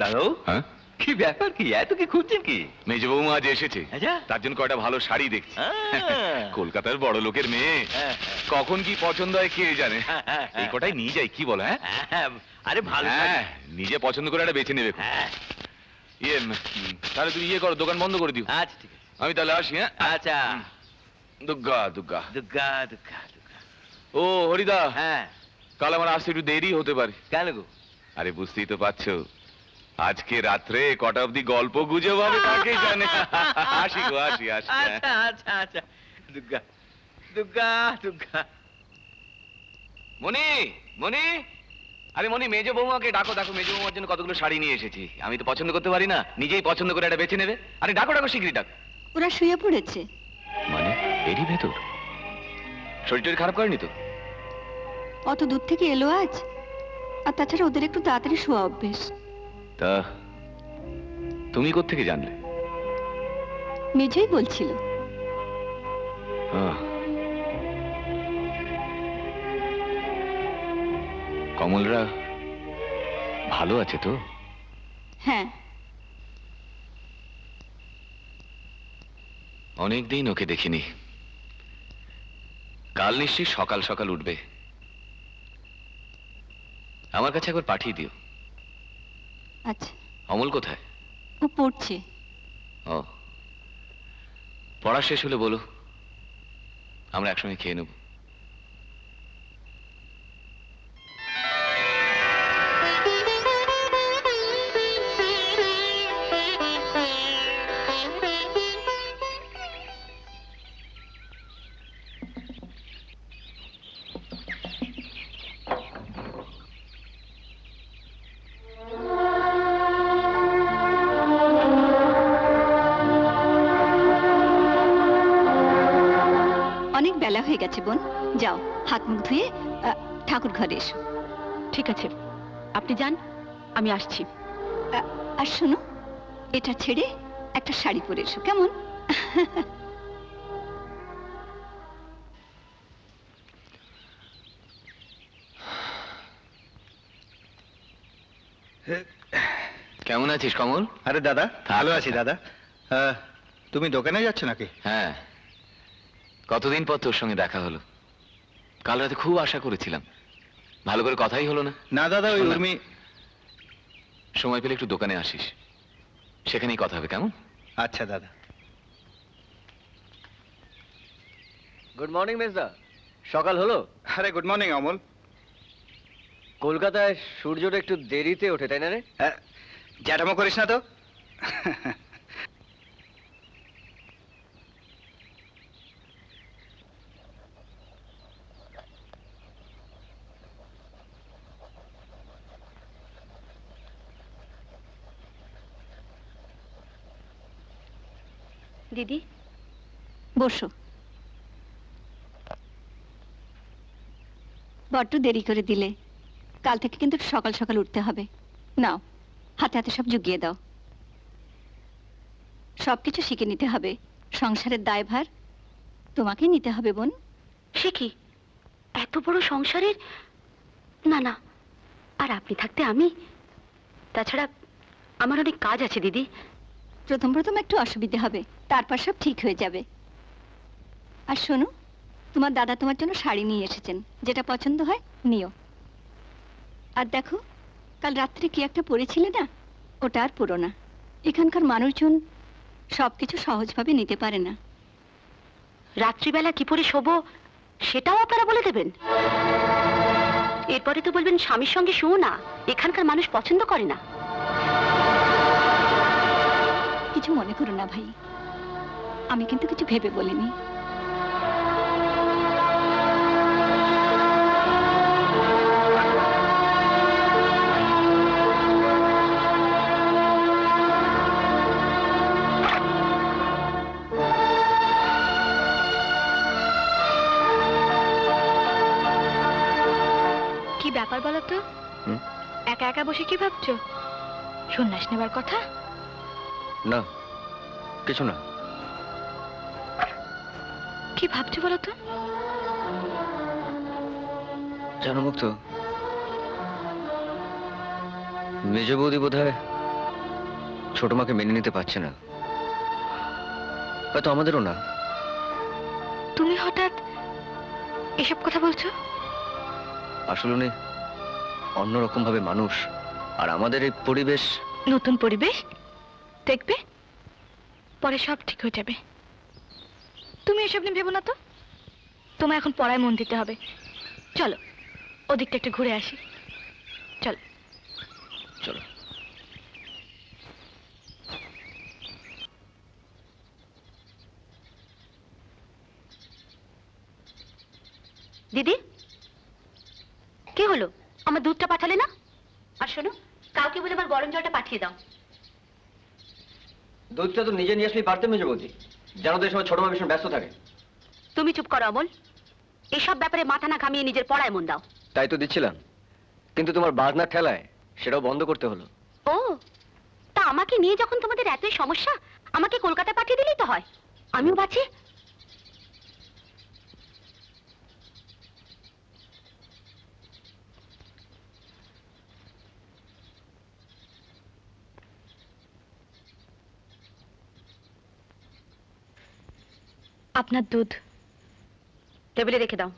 দাদু, হ্যাঁ, কি ব্যাপার, কি এত কি খুঁজছেন কি? মেজ বৌমা আজ এসেছে, আচ্ছা। তার জন্য কয়টা ভালো শাড়ি দেখছি। কলকাতার বড় লোকের মেয়ে, হ্যাঁ, কখন কি পছন্দ হয় কে জানে। হ্যাঁ, এই কটাই নিয়ে যাই, কি বলো? হ্যাঁ, আরে ভালো। হ্যাঁ, নিজে পছন্দ করে একটা বেছে নেবে। ইয়ে, তাহলে তুমি ইয়ে করো, দোকান বন্ধ করে দিও। আচ্ছা ঠিক আছে। আমি তাহলে আসি। হ্যাঁ, আচ্ছা। দুর্গা দুর্গা দুর্গা দুর্গা দুর্গা। ও হরিদা, হ্যাঁ, কাল আমার আসতে একটু দেরি হতে পারে। কেন গো? আরে বুঝতেই তো পারছো, আজকে রাত্রে কটা অব্দি গল্প গুজব হবে তাকে জানে। আসি গো, আসি আসি। আচ্ছা আচ্ছা আচ্ছা। দুর্গা দুর্গা দুর্গা। মনি, মনি, আরে মনি, মেজ বৌমাকে ডাকো, দেখো মেজ বৌমার জন্য কতগুলো শাড়ি নিয়ে এসেছি। আমি তো পছন্দ করতে পারি না, নিজেই পছন্দ করে একটা বেছে নেবে। আরে ডাকো ডাকো, শিগগিরই ডাক। ওরা শুয়ে পড়েছে। মানে এরই ভেতর? শরীর টরীর খারাপ করেনি তো? অত দূর থেকে এলো আজ, আর তাছাড়া ওদের একটু তাড়াতাড়ি শোয়া অভ্যেস। তা তুমি কোত্থেকে জানলে? মেজই বলছিল। কমলরা ভালো আছে তো? হ্যাঁ। অনেকদিন ওকে দেখিনি। কাল নিশ্চয়ই সকাল সকাল উঠবে। আমার কাছে একবার পাঠিয়ে দিও। আচ্ছা। অমল কোথায়? ও পড়ছে। ও, পড়া শেষ হলে বলো, আমরা একসঙ্গে খেয়ে নেব। অনেক বেলা হয়ে গেছে বোন, যাও হাত মুখ ধুয়ে ঠাকুর ঘরে এসো। ঠিক আছে, আপনি যান, আমি আসছি। আর শোনো, এটা ছেড়ে একটা শাড়ি পরে এসো, কেমন? কেমন আছিস কমল? আরে দাদা, ভালো আছি দাদা। তুমি দোকানে যাচ্ছ নাকি? হ্যাঁ, কতদিন পর তোর সঙ্গে দেখা হলো। কাল রাতে খুব আশা করেছিলাম, ভালো করে কথাই হলো না। না দাদা, ওই শোন না, উর্মি। সময় পেলে একটু দোকানে আসিস, সেখানেই কথা হবে, কেমন? আচ্ছা দাদা। গুড মর্নিং মেজদা, সকাল হলো? আরে গুড মর্নিং অমল। কলকাতায় সূর্যটা একটু দেরিতে ওঠে, তাই না রে? জ্যাঠামো করিস না তো। দিদি, বসো। বড্ড দেরি করে দিলে, কাল থেকে কিন্তু সকাল সকাল উঠতে হবে। নাও, হাতে হাতে সব জুগিয়ে দাও। সবকিছু শিখে নিতে হবে, সংসারের দায়ভার তোমাকেই নিতে হবে বোন। সে কি, এত বড় সংসারের? না না, আর আপনি থাকতে আমি। তাছাড়া আমার অনেক কাজ আছে দিদি। প্রথম প্রথম একটু অসুবিধা হবে, তারপর সব ঠিক হয়ে যাবে। আর শোনো, তোমার দাদা তোমার জন্য শাড়ি নিয়ে এসেছেন, যেটা পছন্দ হয় নিও। আর দেখো, কাল রাত্রে কি একটা পরেছিলে না, ওটা আর পুরো না। এখানকার মানুষজন সবকিছু সহজভাবে নিতে পারে না। রাত্রিবেলা কি পরে শোবো সেটাও আপনারা বলে দেবেন? এরপরে তো বলবেন স্বামীর সঙ্গে শুও না, এখানকার মানুষ পছন্দ করে না। কিছু মনে করো না ভাই, আমি কিন্তু কিছু ভেবে বলিনি। কি ব্যাপার বলো তো? একা একা বসে কি ভাবছো? সন্ন্যাস নেবার কথা? না, কিছু না। কি ভাবছো বলো তো? জানো মুক্ত, মেজ বৌদি বোধহয় ছোট মাকে মেনে নিতে পারছে না, হয়তো আমাদেরও না। তুমি হঠাৎ এসব কথা বলছো? আসলে উনি অন্যরকম ভাবে মানুষ, আর আমাদের এই পরিবেশ। নতুন পরিবেশ দেখবে, পরে সব ঠিক হয়ে যাবে। তুমি এসব নিয়ে ভেবো না তো। তোমায় এখন পড়ায় মন দিতে হবে। চলো, ওদিকটা একটু ঘুরে আসি। চলো চলো। দিদি, কি হলো? আমার দুধটা পাঠালে না? আর শোনো, কাউকে বলে আমার গরম জলটা পাঠিয়ে দাও। দুধটা তো নিজে নিয়ে আসলেই পারতেন মেজ বৌদি, জানো তো এই সময় ছোট মা ভীষণ ব্যস্ত থাকে। তুমি চুপ করো অমল, এসব ব্যাপারে মাথা না ঘামিয়ে নিজের পড়ায় মন দাও। তাই তো দিচ্ছিলাম, কিন্তু তোমার বাজনার ঠেলায় সেটাও বন্ধ করতে হলো। ও, তা আমাকে নিয়ে যখন তোমাদের এতই সমস্যা, আমাকে কলকাতায় পাঠিয়ে দিলেই তো হয়, আমিও বাঁচি। আপনার দুধ টেবিলে রেখে দাও।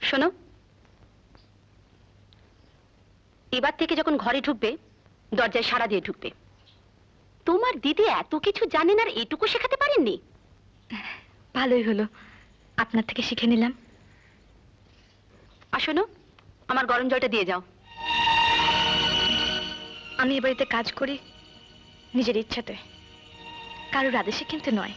শোনো, এবার থেকে যখন ঘরে ঢুকবে দরজায় সাড়া দিয়ে ঢুকবে। তোমার দিদি এত কিছু জানেন আর এটুকু শেখাতে পারেননি? ভালোই হলো, আপনার থেকে শিখে নিলাম। আর শোনো, আমার গরম জলটা দিয়ে যাও। আমি এ বাড়িতে কাজ করি নিজের ইচ্ছাতে, কারোর আদেশে কিন্তু নয়।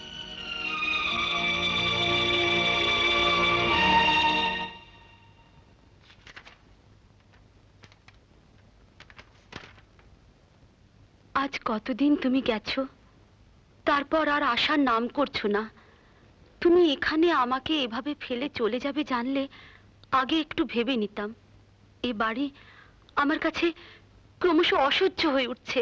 আজ কতদিন তুমি গেছো, তারপর আর আসার নাম করছো না। তুমি এখানে আমাকে এভাবে ফেলে চলে যাবে জানলে আগে একটু ভেবে নিতাম। এ বাড়ি আমার কাছে ক্রমশ অসহ্য হয়ে উঠছে।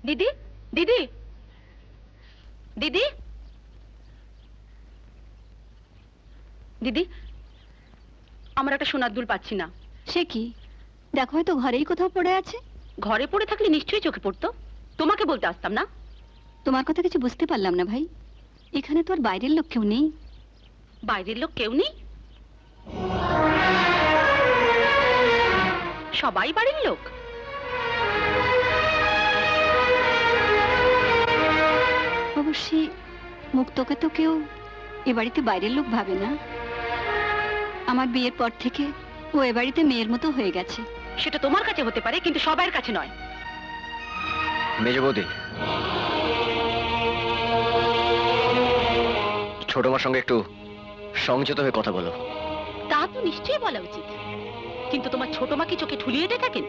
দিদি, দিদি, দিদি, দিদি, আমার একটা সোনার দুল পাচ্ছি না। সে কি? দেখো, হয়তো ঘরেই কোথাও পড়ে আছে। ঘরে পড়ে থাকলে নিশ্চয়ই চোখে পড়তো, তোমাকে বলতে আসতাম না। তোমার কথা কিছু বুঝতে পারলাম না ভাই, এখানে তো আর বাইরের লোক কেউ নেই। বাইরের লোক কেউ নেই? সবাই বাড়ির লোক? অবশ্যই মুক্তকে তো কেউ এ বাড়িতে বাইরের লোক ভাবে না। আমার বিয়ের পর থেকে ও এ বাড়িতে মেয়ের মতো হয়ে গেছে। সেটা তোমার কাছে হতে পারে, কিন্তু সবার কাছে নয়। মেজ বৌদি, ছোট মার সঙ্গে একটু সংযত হয়ে কথা বলো। তা তো নিশ্চয়ই বলা উচিত, কিন্তু তোমার ছোট মা কি চোখে ঠুলিয়ে এটা থাকেন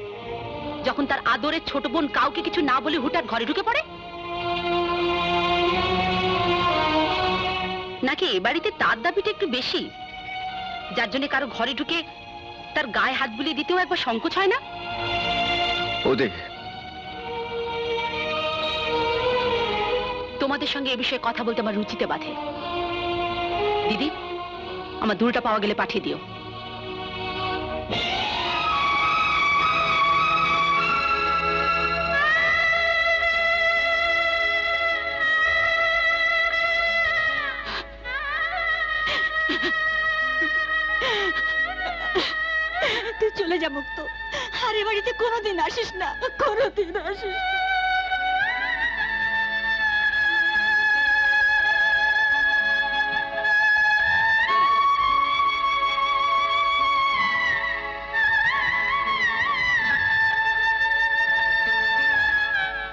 যখন তার আদরের ছোট বোন কাউকে কিছু না বলে হুটার ঘরে ঢুকে পড়ে? নাকি এ বাড়িতে তার দাবিটা একটু বেশি, যার জন্য কারো ঘরে ঢুকে তার গায়ে হাত বুলিয়ে দিতেও একবার সংকোচ হয় না? বৌদি, তোমাদের সঙ্গে এ বিষয়ে কথা বলতে আমার রুচিতে বাধে। দিদি, আমার দুলটা পাওয়া গেলে পাঠিয়ে দিও। তুই চলে যা মুক্ত, আর এ বাড়িতে কোনোদিন আসিস না, কোনোদিন আসিস না।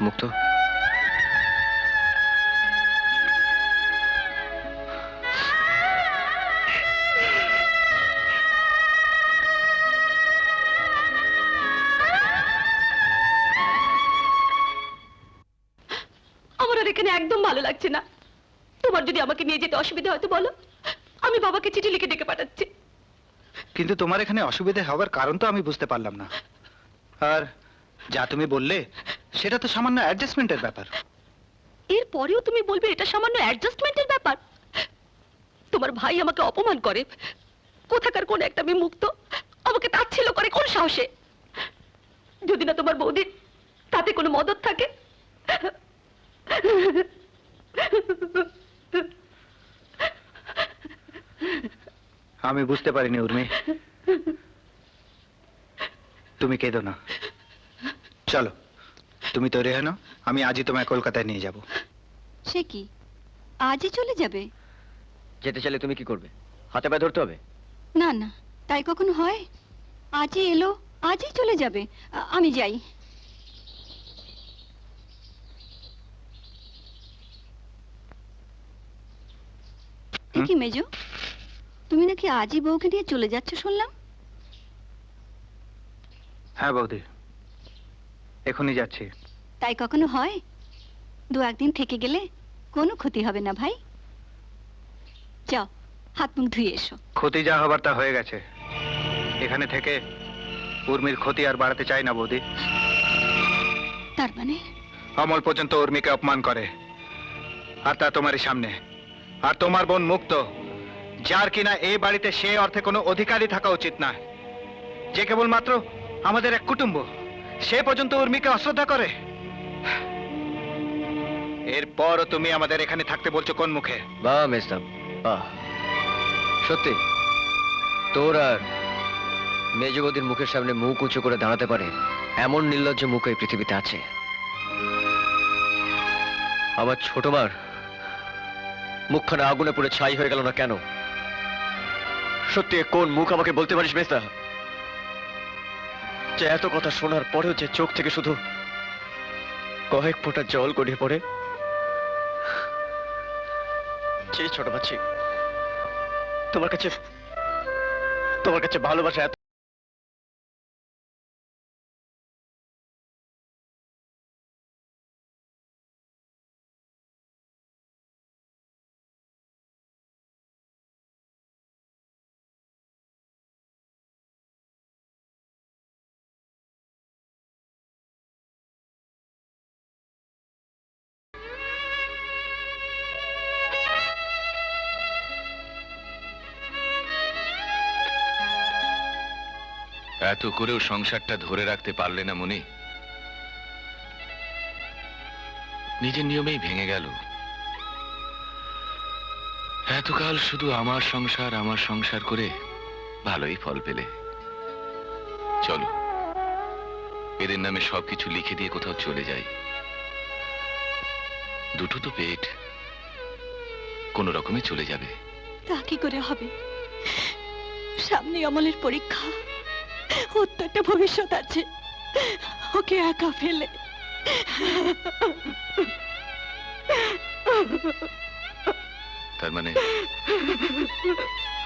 মুক্ত, আমার আর এখানে একদম ভালো লাগছে না। তোমার যদি আমাকে নিয়ে যেতে অসুবিধা হয় তো বলো, আমি বাবাকে চিঠি লিখে ডেকে পাঠাচ্ছি। কিন্তু তোমার এখানে অসুবিধা হওয়ার কারণ তো আমি বুঝতে পারলাম না। আর যা তুমি বললে সেটা তো সামান্য অ্যাডজাস্টমেন্টের ব্যাপার। এরপরেও তুমি বলবে এটা সামান্য অ্যাডজাস্টমেন্টের ব্যাপার? তোমার ভাই আমাকে অপমান করে, কোথাকার কোন একটা মেয়ে মুক্ত আমাকে তাচ্ছিল্য করে কোন সাহসে? যদি না তোমার বৌদির তাতে কোনো মদত থাকে। আমি বুঝতে পারিনি উর্মি। তুমি কেঁদো না। চলো, তুমি তৈরি হয়ে নাও, আমি আজই তোমায় কলকাতায় নিয়ে যাব। সে কি আজই চলে যাবে? যেতে চাইলে তুমি কি করবে? হাতে পায়ে ধরতে হবে? না না, তাই কখনো হয়? আজই এলো, আজই চলে যাবে। আমি যাই। এ কি মেজো, তুমি নাকি আজই বউকে নিয়ে চলে যাচ্ছ শুনলাম? হ্যাঁ বৌদি, এখনই যাচ্ছি। তাই কখনো হয়? দু একদিন থেকে গেলে কোনো ক্ষতি হবে না ভাই। যাও, হাত মুখ ধুয়ে এসো। ক্ষতি যা হবার তা হয়ে গেছে। এখানে থেকে উর্মির ক্ষতি আর বাড়াতে চাই না বৌদি। তার মানে? অমল পর্যন্ত উর্মিকে অপমান করে, আর তা তোমারই সামনে। আর তোমার বোন মুক্ত, যার কিনা এই বাড়িতে সে অর্থে কোনো অধিকারী থাকা উচিত না, যে কেবলমাত্র আমাদের এক কুটুম্ব, সে পর্যন্ত উর্মিকে অশ্রদ্ধা করে। এরপরও তুমি আমাদের এখানে থাকতে বলছো কোন মুখে? বাহ মেজদাম, বাহ। সত্যি তোর আর মেজবদির মুখের সামনে মুখ উঁচু করে দাঁড়াতে পারে এমন নির্লজ্জ মুখ এই পৃথিবীতে আছে? আমার ছোট মার মুখখানা আগুনে পুড়ে ছাই হয়ে গেল না কেন? সত্যি কোন মুখ আমাকে বলতে পারিস মেজদা? যে এত কথা শোনার পরেও যে চোখ থেকে শুধু কয়েক ফোঁটা জল গড়িয়ে পড়ে। যে ছোট বাচ্চি, তোমার কাছে ভালোবাসা এত এত করেও সংসারটা ধরে রাখতে পারলে না মনি? নিজের নিয়মেই ভেঙে গেল। এতকাল শুধু আমার সংসার করে ভালোই ফল পেলে। চলো, এদের নামে সবকিছু লিখে দিয়ে কোথাও চলে যাই। দুটো তো পেট, কোন রকমে চলে যাবে। তা কি করে হবে? সামনে অমলের পরীক্ষা, ওর তো একটা ভবিষ্যৎ আছে। ওকে একা ফেলে তার মানে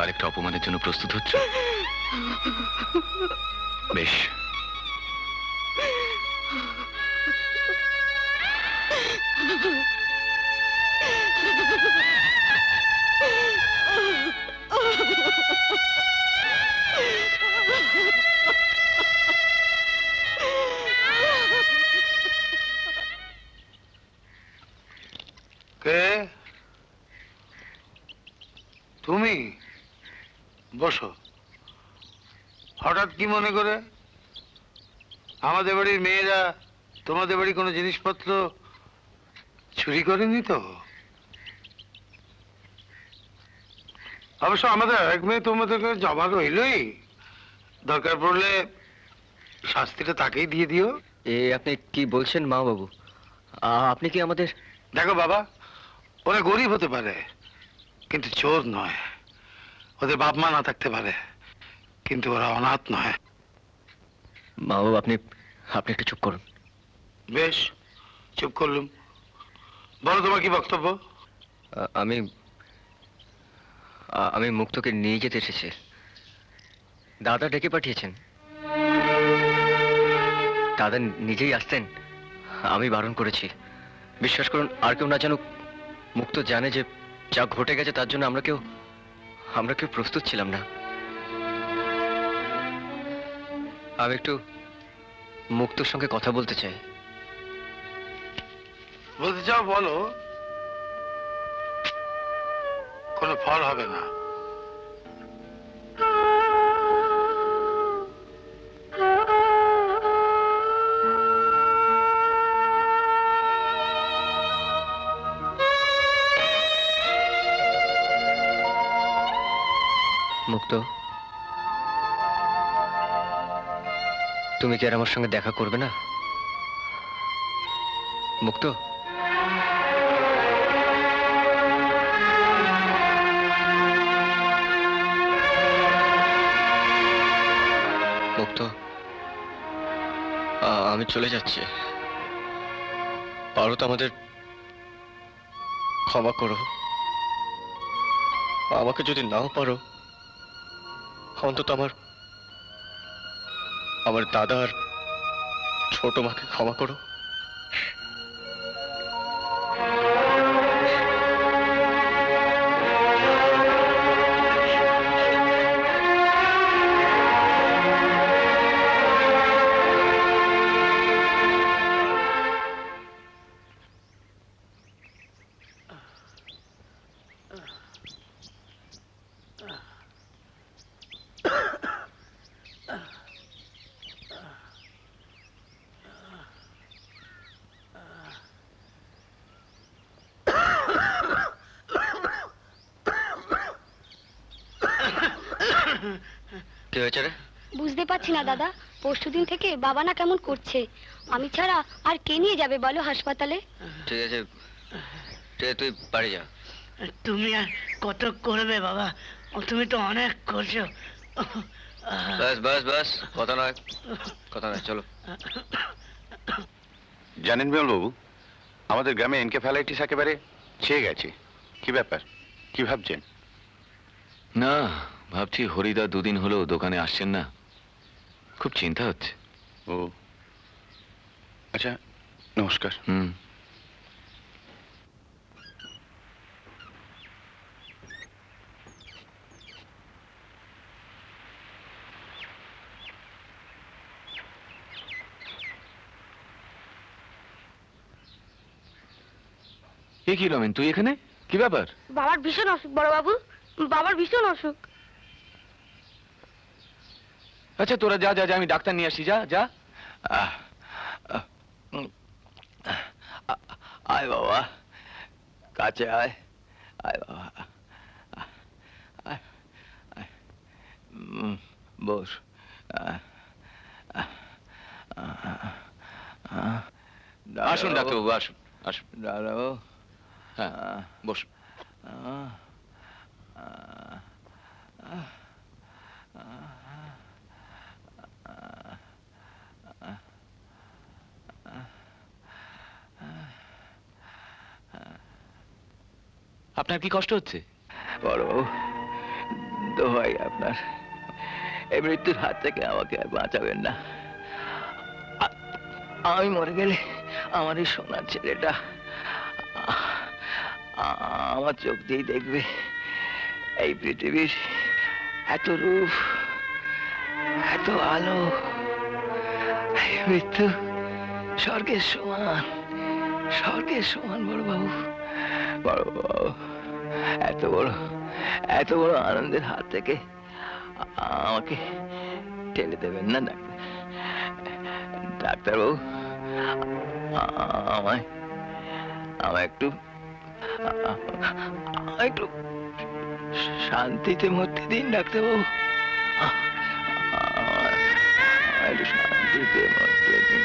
আরেকটা অপমানের জন্য প্রস্তুত হচ্ছ? বেশ, কে তুমি? বসো। হঠাৎ কি মনে করে? আমাদের বাড়ির মেয়েরা তোমাদের বাড়ি কোনো জিনিসপত্র চুরি করেনি তো? অবশ্য আমাদের এক মেয়ে তোমাদেরকে জমা রইলই, দরকার পড়লে শাস্তিটা তাকেই দিয়ে দিও। আপনি কি বলছেন মা বাবু? আপনি কি আমাদের... দেখো বাবা, ওরা গরিব হতে পারে কিন্তু চোর নয়। ওদের বাপ মা না থাকতে পারে কিন্তু ওরা অনাথ নয়। মা বাবু, আপনি একটু চুপ করুন। বেশ, চুপ করলুম। বলো তোমার কি বক্তব্য? আমি মুক্তকে নিয়ে যেতে এসেছি। দাদা ডেকে পাঠিয়েছেন। দাদা নিজেই আসতেন, আমি বারণ করেছি। বিশ্বাস করুন, আর কেউ না জানুক। মুক্ত জানে যে যা ঘটে গেছে তার জন্য আমরা কেউ প্রস্তুত ছিলাম না। আমি একটু মুক্তর সঙ্গে কথা বলতে চাই। বলতে চাও বলো, কোনো ফল হবে না। মুক্ত, তুমি কি আর আমার সঙ্গে দেখা করবে না? মুক্ত, মুক্ত, আমি চলে যাচ্ছি। পারো তো আমাদের ক্ষমা করো। আমাকে যদি নাও পারো, অন্তত আমার দাদা আর ছোট মাকে ক্ষমা করো। কি হয়েছে রে? বুঝতে পারছি না দাদা, পরশুদিন থেকে বাবা না কেমন করছে। আমি ছাড়া আর কে নিয়ে যাবে বলো হাসপাতালে? ঠিক আছে, তুই বাড়ি যা। তুমি আর কত করবে বাবা, তুমি তো অনেক করছো। বাস বাস বাস, কথা নয়, চলো। জানেন বিমল বাবু, আমাদের গ্রামে এনকেফ্যালাইটিস একেবারে ছেয়ে গেছে। কি ব্যাপার, কি ভাবছেন? না, ভাবছি হরিদা দুদিন হলো দোকানে আসছেন না, খুব চিন্তা হচ্ছে। ও আচ্ছা, নমস্কার। এ কি রমেন, তুই এখানে? কি ব্যাপার? বাবার ভীষণ অসুখ বড় বাবু, বাবার ভীষণ অসুখ। আচ্ছা তোরা যা যা যা, আমি ডাক্তার নিয়ে আসি, যা যা। আয় বাবা, কাছে আয়, আয় বাবা, বস। আসুন ডাক্তারবাবু, আসুন আসুন। দাঁড়াও, হ্যাঁ বসুন। আপনার কি কষ্ট হচ্ছে? বড়বাবু, দোহাই আপনার, এই মৃত্যুর হাত থেকে আমাকে আর বাঁচাবেন না। আমি মরে গেলে আমার এই সোনার ছেলেটা আমার চোখ দিয়েই দেখবে এই পৃথিবীর এত রূপ, এত আলো। মৃত্যু স্বর্গের সমান, স্বর্গের সমান। বড়বাবু, বড়বাবু, এত বড় আনন্দের হাত থেকে আমাকে টেনে দেবেন না ডাক্তারবাবু। আমায় একটু শান্তিতে মরতে দিন ডাক্তারবাবু, একটু শান্তিতে মরতে দিন।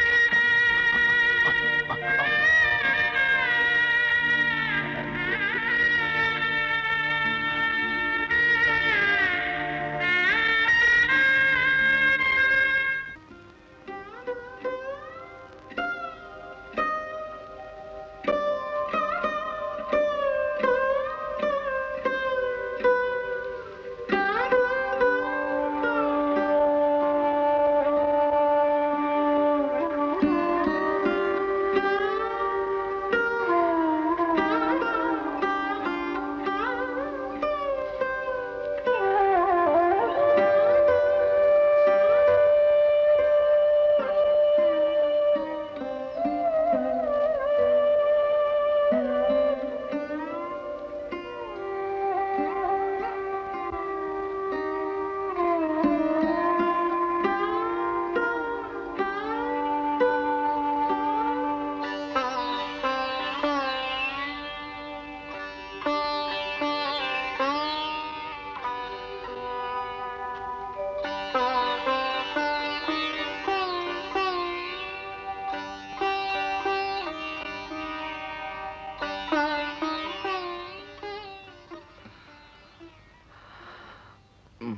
काला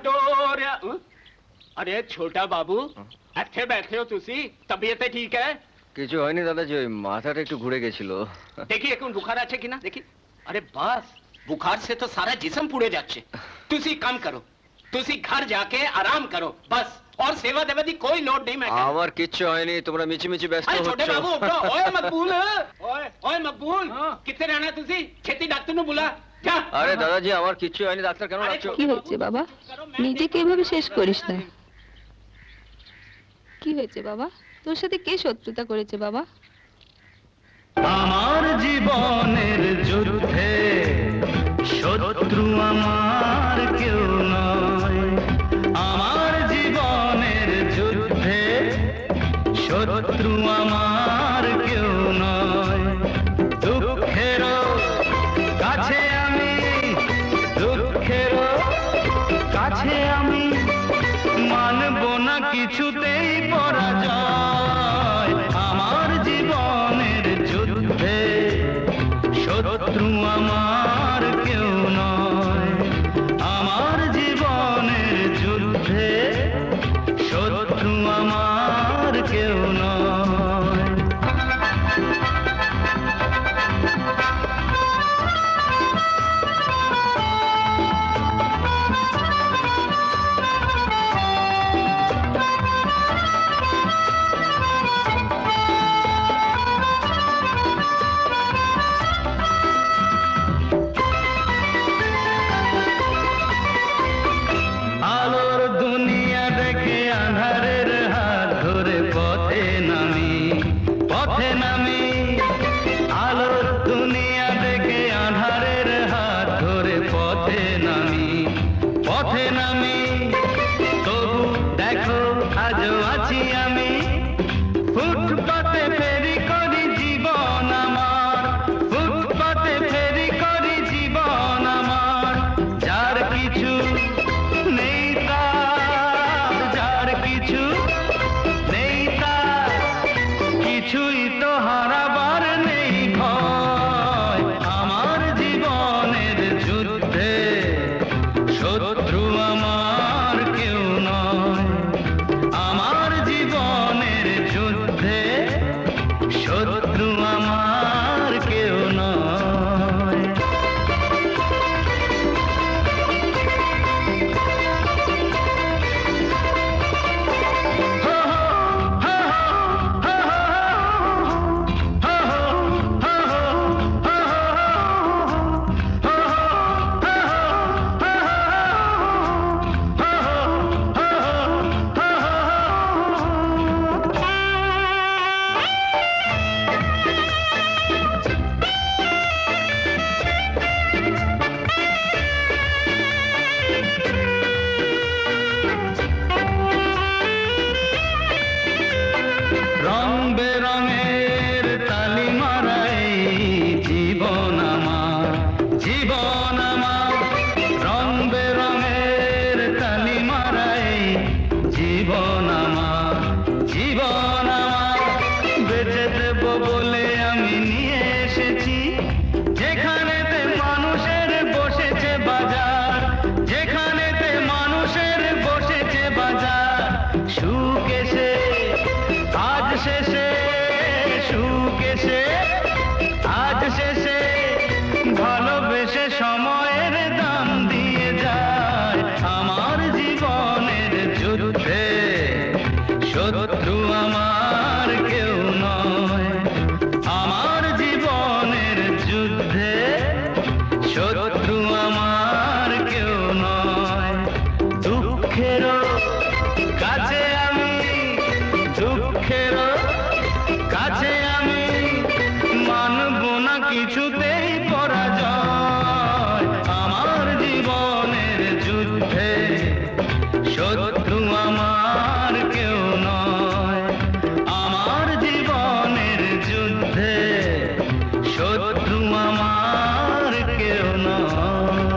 डोरिया अरे छोटा बाबू अच्छे बैठे हो तुसी तबीयत ठीक है কিছু হয়নি দাদাজি, ওই মাথাটা একটু ঘুরে গেছিল। देखिए कौन बुखार আছে কিনা দেখি अरे बस बुखार से तो सारा जिस्म पुड़े जाच्छे तुसी काम करो तुसी घर जाके आराम करो बस और सेवा देवा दी कोई लोड नहीं मैं আমার কিচ্ছু হয়নি, তোমরা মিছিমিছি ব্যস্ত अरे छोटे হচ্ছ। बाबू उठो ओए मकबूल ओए मकबूल कितने रहना तुसी छेती डॉक्टर नु बुला जा আরে দাদাজি, আমার কিচ্ছু হয়নি, ডাক্তার কেন ডাকছো? কি হয়েছে বাবা? নিজেকে এভাবে শেষ করিস না। কি হয়েছে বাবা? তোর সাথে কে শত্রুতা করেছে বাবা? আমার জীবনের যুদ্ধে শত্রু আমার কেউ নয়, আমার জীবনের যুদ্ধে শত্রু আমার কেউ নয়। দুঃখেরও কাছে আমি, দুঃখেরও কাছে আমি মানব না কিছুতেই পরাজয়। আমার জীবনের যুদ্ধে শত্রু আমার কেউ নয়, আমার জীবনের যুদ্ধে শত্রু আমার কেউ নয়। আলোর দুনিয়া দেখে আঁধারের হাত ধরে পথে নামি, পথে নামি। আলোর দুনিয়া দেখে আঁধারের হাত ধরে পথে নামি, পথে নামি। তবু দেখো আজও আছি আমি, ফুটপাতে ফেরি করি জীবন আমার, ফুটপাতে ফেরি করি জীবন আমার। যার কিছু নেই তার, যার কিছু নেই তার, কিছুই তো হারাবার নেই ভয়। আমার জীবনের যুদ্ধে শত্রু আমার কেউ নয়, আমার জীবনের যুদ্ধে শত্রু আমার কেউ নয়। রং বেরঙের তালি মারাই জীবন আমার, জীবন আমার। রং বেরঙের তালি মারাই জীবন আমার, জীবন আমার। বেঁচে দেব বলে আমি নিয়ে এসেছি যেখানেতে মানুষের বসেছে বাজার, যেখানেতে মানুষের বসেছে বাজার। সুখ এসে আজ শেষে, সুখ এসে আজ শেষে ভালোবেসে সময়ের দাম দিয়ে যায়। আমার জীবনের যুদ্ধে শত্রু আমার কেউ নয়, আমার জীবনের যুদ্ধে শত্রু আমার কেউ নয়। দুঃখেরও কাছে আমি, দুঃখেরও কাছে আমি মানব না কিছুতেই পরাজয়। আমার জীবনের যুদ্ধে শত্রু আমার কেউ নয়, আমার জীবনের যুদ্ধে শত্রু আমার কেউ নয়।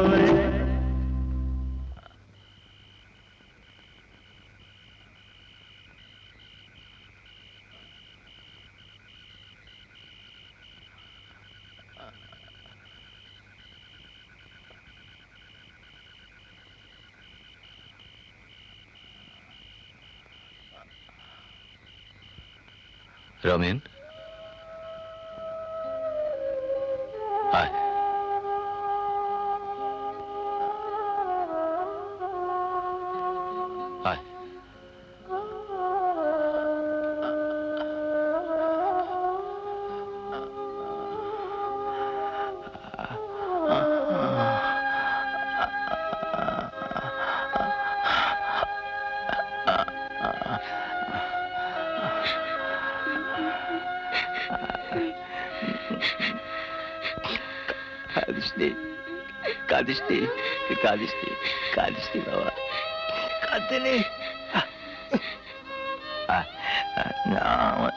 রমেন, আয়। আয়। কাঁদিস নি, কাঁদিস নি, কাঁদিস নি বাবা, কাঁদতে নেই। না আমার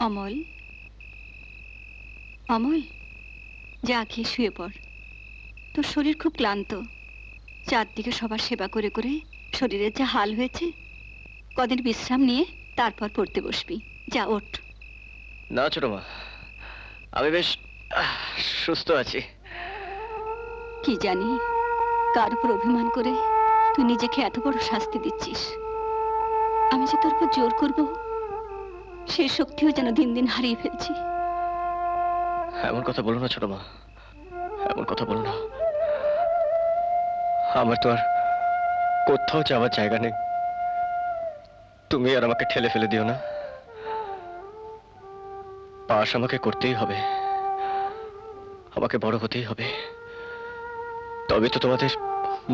অমল, অমল, যা খেয়ে শুয়ে পড়। তোর শরীর খুব ক্লান্ত, চারদিকে সবার সেবা করে করে শরীরের যা হাল হয়েছে। কদিন বিশ্রাম নিয়ে তারপর পড়তে বসবি। যা, ওঠ। না ছোট মা, আমি বেশ সুস্থ আছি। কি জানি কার উপর অভিমান করে তুই নিজেকে এত বড় শাস্তি দিচ্ছিস। আমি যে তোর উপর জোর করব, সেই শক্তিও যেন দিন দিন হারিয়ে ফেলছি। এমন কথা বলো না ছোট মা, এমন কথা বলো না। আমার তো আর কোথাও যাওয়ার জায়গা নেই। তুমি আর আমাকে ঠেলে ফেলে দিও না। পাশ আমাকে করতেই হবে, আমাকে বড় হতেই হবে, তবে তো তোমাদের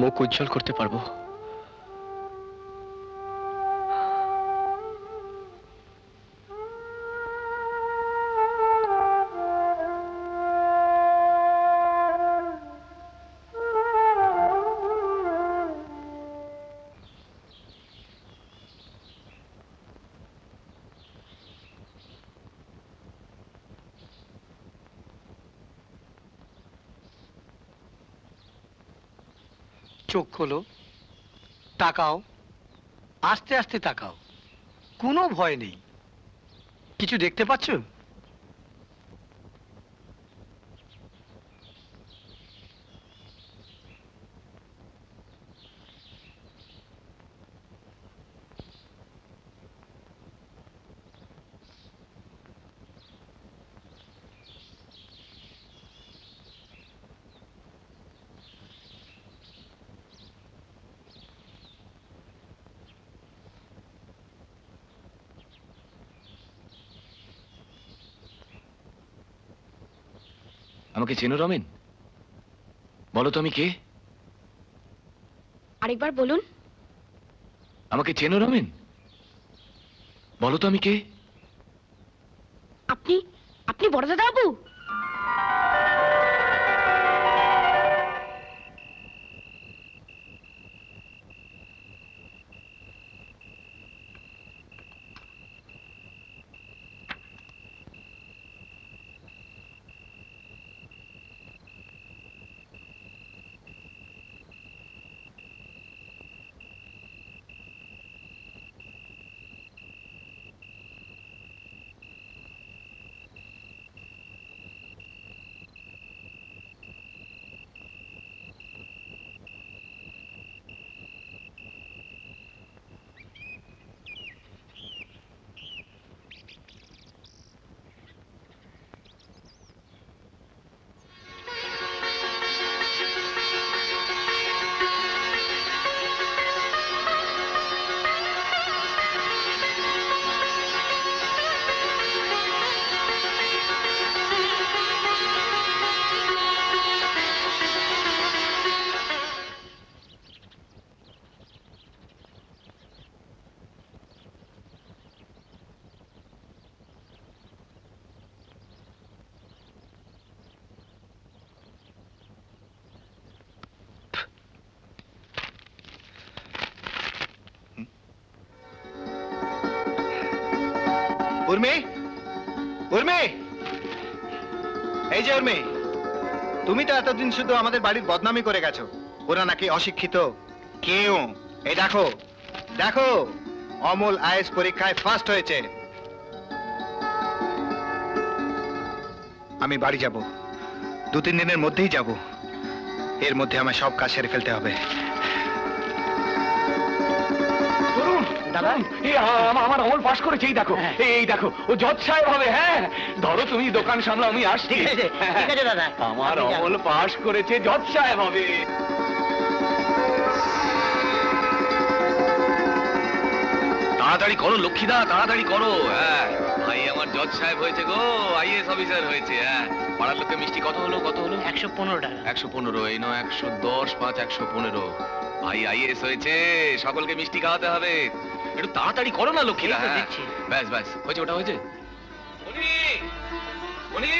মুখ উজ্জ্বল করতে পারবো। চোখ খোলো, তাকাও, আস্তে আস্তে তাকাও, কোনো ভয় নেই। কিছু দেখতে পাচ্ছ? আমাকে চেনো রমেন? বলো তো আমি কে? আরেকবার বলুন। আমাকে চেনো রমেন? বলো তো আমি কে? আপনি আপনি বড়দাদা বাবু? উর্মি, উর্মি, এই যে উর্মি, তুমি তো এতদিন শুধু আমাদের বাড়ির বদনামি করে গেছো, ওরা নাকি অশিক্ষিত। কেউ এই দেখো, দেখো অমল আইএস পরীক্ষায় ফার্স্ট হয়েছে। আমি বাড়ি যাব, 2-3 দিনের মধ্যেই যাব। এর মধ্যে আমার সব কাজ সেরে ফেলতে হবে। দাদা আমার অমল পাশ করেছে, এই দেখো, এই দেখো ও জজ সাহেব হবে। হ্যাঁ ধরো তুমি দোকান সামলাও, আমি আসছি। ঠিক আছে দাদা, আমার অমল পাশ করেছে, জজ সাহেব হবে। তাড়াতাড়ি করো লক্ষ্মীদা, তাড়াতাড়ি করো। হ্যাঁ ভাই আমার জজ সাহেব হয়েছে গো, আইএস অফিসার হয়েছে। হ্যাঁ পাড়ার লোকে মিষ্টি কত হলো, কত হলো? 115 টাকা। 115, এই নয় 110, 5, 115। ভাই আইএস হয়েছে, সকলকে মিষ্টি খাওয়াতে হবে। একটু তাড়াতাড়ি করো না লক্ষ্মীদা। এই তো হ্যাঁ দেখছি। ব্যাস ব্যাস হয়েছে, ওটা হয়েছে। মনি, মনি,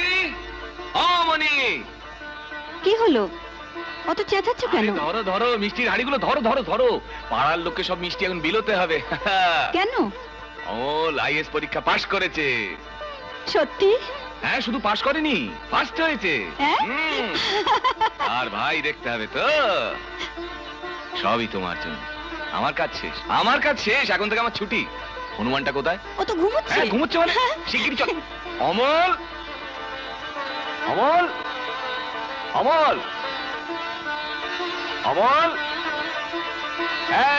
ও মনি, কি হলো? অত চেঁচাচ্ছ কেন? আরে ধরো ধরো মিষ্টির হাড়িগুলো, ধরো ধরো ধরো। পাড়ার লোককে সব মিষ্টি এখন বিলোতে হবে। কেন? অমল আইএস পরীক্ষা পাশ করেছে। সত্যি? হ্যাঁ শুধু পাশ করেনি, ফার্স্ট হয়েছে। হ্যাঁ? হুম। আর ভাই দেখতে হবে তো, সবই তোমার জন্য। আমার কাজ শেষ, আমার কাজ শেষ, এখন থেকে আমার ছুটি। হনুমানটা কোথায়? ও তো ঘুমোচ্ছে। হ্যাঁ ঘুমোচ্ছে মানে? শিগগিরই চল। অমল, অমল, অমল, অমল,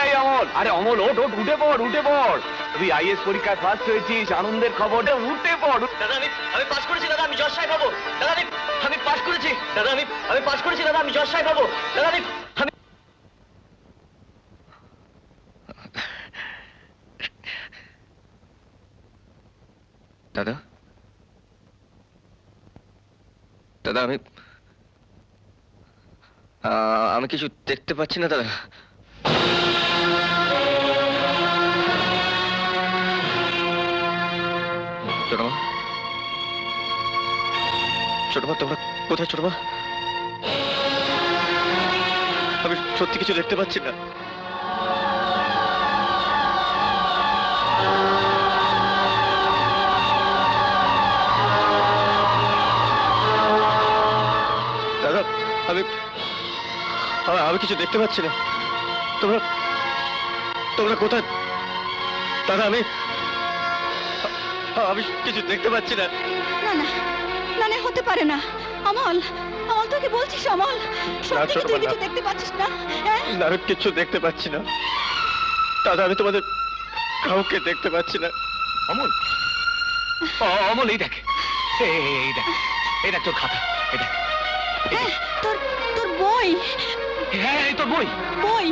এই অমল, আরে অমল ওঠ ওঠ, উঠে পড়, উঠে পড়। তুই আইএস পরীক্ষায় ফার্স্ট হয়েছিস, আনন্দের খবরটা, উঠে পড়। দাদা আমি পাস করেছি দাদা, আমি জজ সাহেব হবো। দাদা আমি পাস করেছি দাদা, আমি পাস করেছি দাদা, আমি জজ সাহেব হবো। দাদা আমি দাদা, দাদা আমি কিছু দেখতে পাচ্ছি না দাদা। ছোটমা, ছোটমা তোমরা কোথায়? ছোটমা আমি সত্যি কিছু দেখতে পাচ্ছি না। দাদা আমি কিছু দেখতে পাচ্ছি না। তোমরা কোথায়? দাদা আমি কিছু দেখতে পাচ্ছি না। না না না না, হতে পারে না। অমল, অমল তোকে বলছিস, অমল সত্যি কি তুই কিছু দেখতে পাচ্ছিস না? হ্যাঁ না আমি কিছু দেখতে পাচ্ছি না দাদা, আমি তোমাদের কাউকে দেখতে পাচ্ছি না। অমল, অমল এই দেখ, এই দেখ, এই দেখ তোর খাতা, এই দেখ। হ্যাঁ, তোর তোর বই। হ্যাঁ এই তোর বই, বই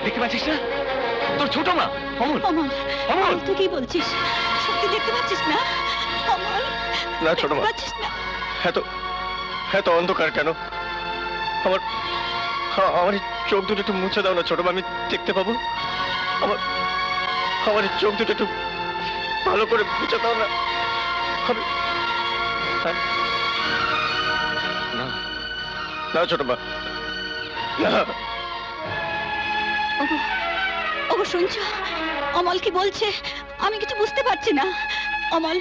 দেখতে পাচ্ছিস না? তোর ছোট মা অমল। অমল, অমল তুই কি বলছিস? সত্যি দেখতে পাচ্ছিস না? অমল না ছোট মা, পাচ্ছিস না? এত অন্ধকার কেন? আমার চোখ দুটো একটু মুছে দাও না ছোট মা, আমি দেখতে পাবো। আমার চোখ দুটো একটু ভালো করে মুছে দাও না। না ছোট মা, না। ওগো শুনছো? অমল কি বলছে? আমি কিছু বুঝতে পারছি না। অমল,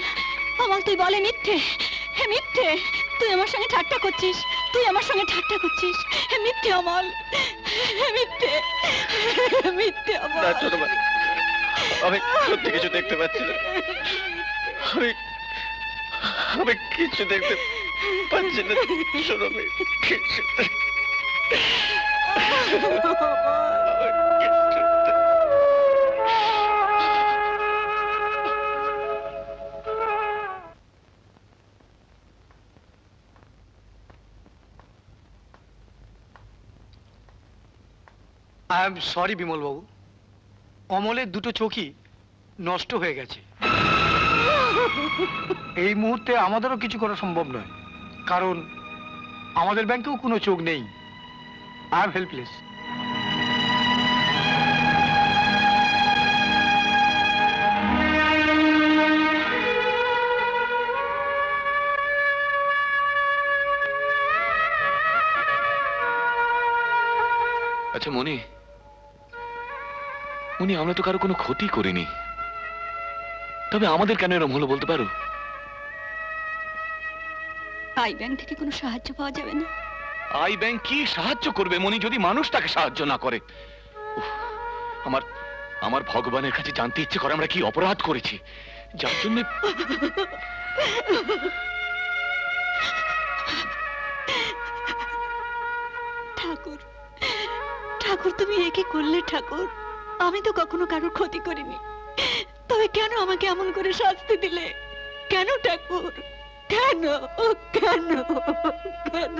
অমল তুই বলে মিথ্যে। হে মিথ্যে, তুই আমার সঙ্গে ঠাট্টা করছিস, তুই আমার সঙ্গে ঠাট্টা করছিস। হে মিথ্যে অমল, হে মিথ্যে, মিথ্যে অমল। না ছোট মা, আমি সত্যি কিছু দেখতে পাচ্ছি না। আমি কিছু দেখতে পাচ্ছি না। শোনো আমি কিছু আই এম সরি বিমল বাবু, অমলের দুটো চোখই নষ্ট হয়ে গেছে। এই মুহূর্তে আমাদেরও কিছু করা সম্ভব নয়, কারণ আমাদের ব্যাংকেও কোনো চোখ নেই। I am helpless. আচ্ছা মনি, আমরা তো কারো কোনো ক্ষতি করিনি, তবে আমাদের কেন এরম হলো বলতে পারো? আই ব্যাংক থেকে কোনো সাহায্য পাওয়া যাবে না? আই ব্যাংক কি সাহায্য করবে মনি, যদি মানুষ তাকে সাহায্য না করে? উফ, আমার আমার ভগবানের কাছে জানতে ইচ্ছে করে আমরা কি অপরাধ করেছি যার জন্য। ঠাকুর, ঠাকুর তুমি এ কি করলে ঠাকুর? আমি তো কখনো কারোর ক্ষতি করিনি, তবে কেন আমাকে এমন করে শাস্তি দিলে? কেন ঠাকুর, কেন কেন কেন?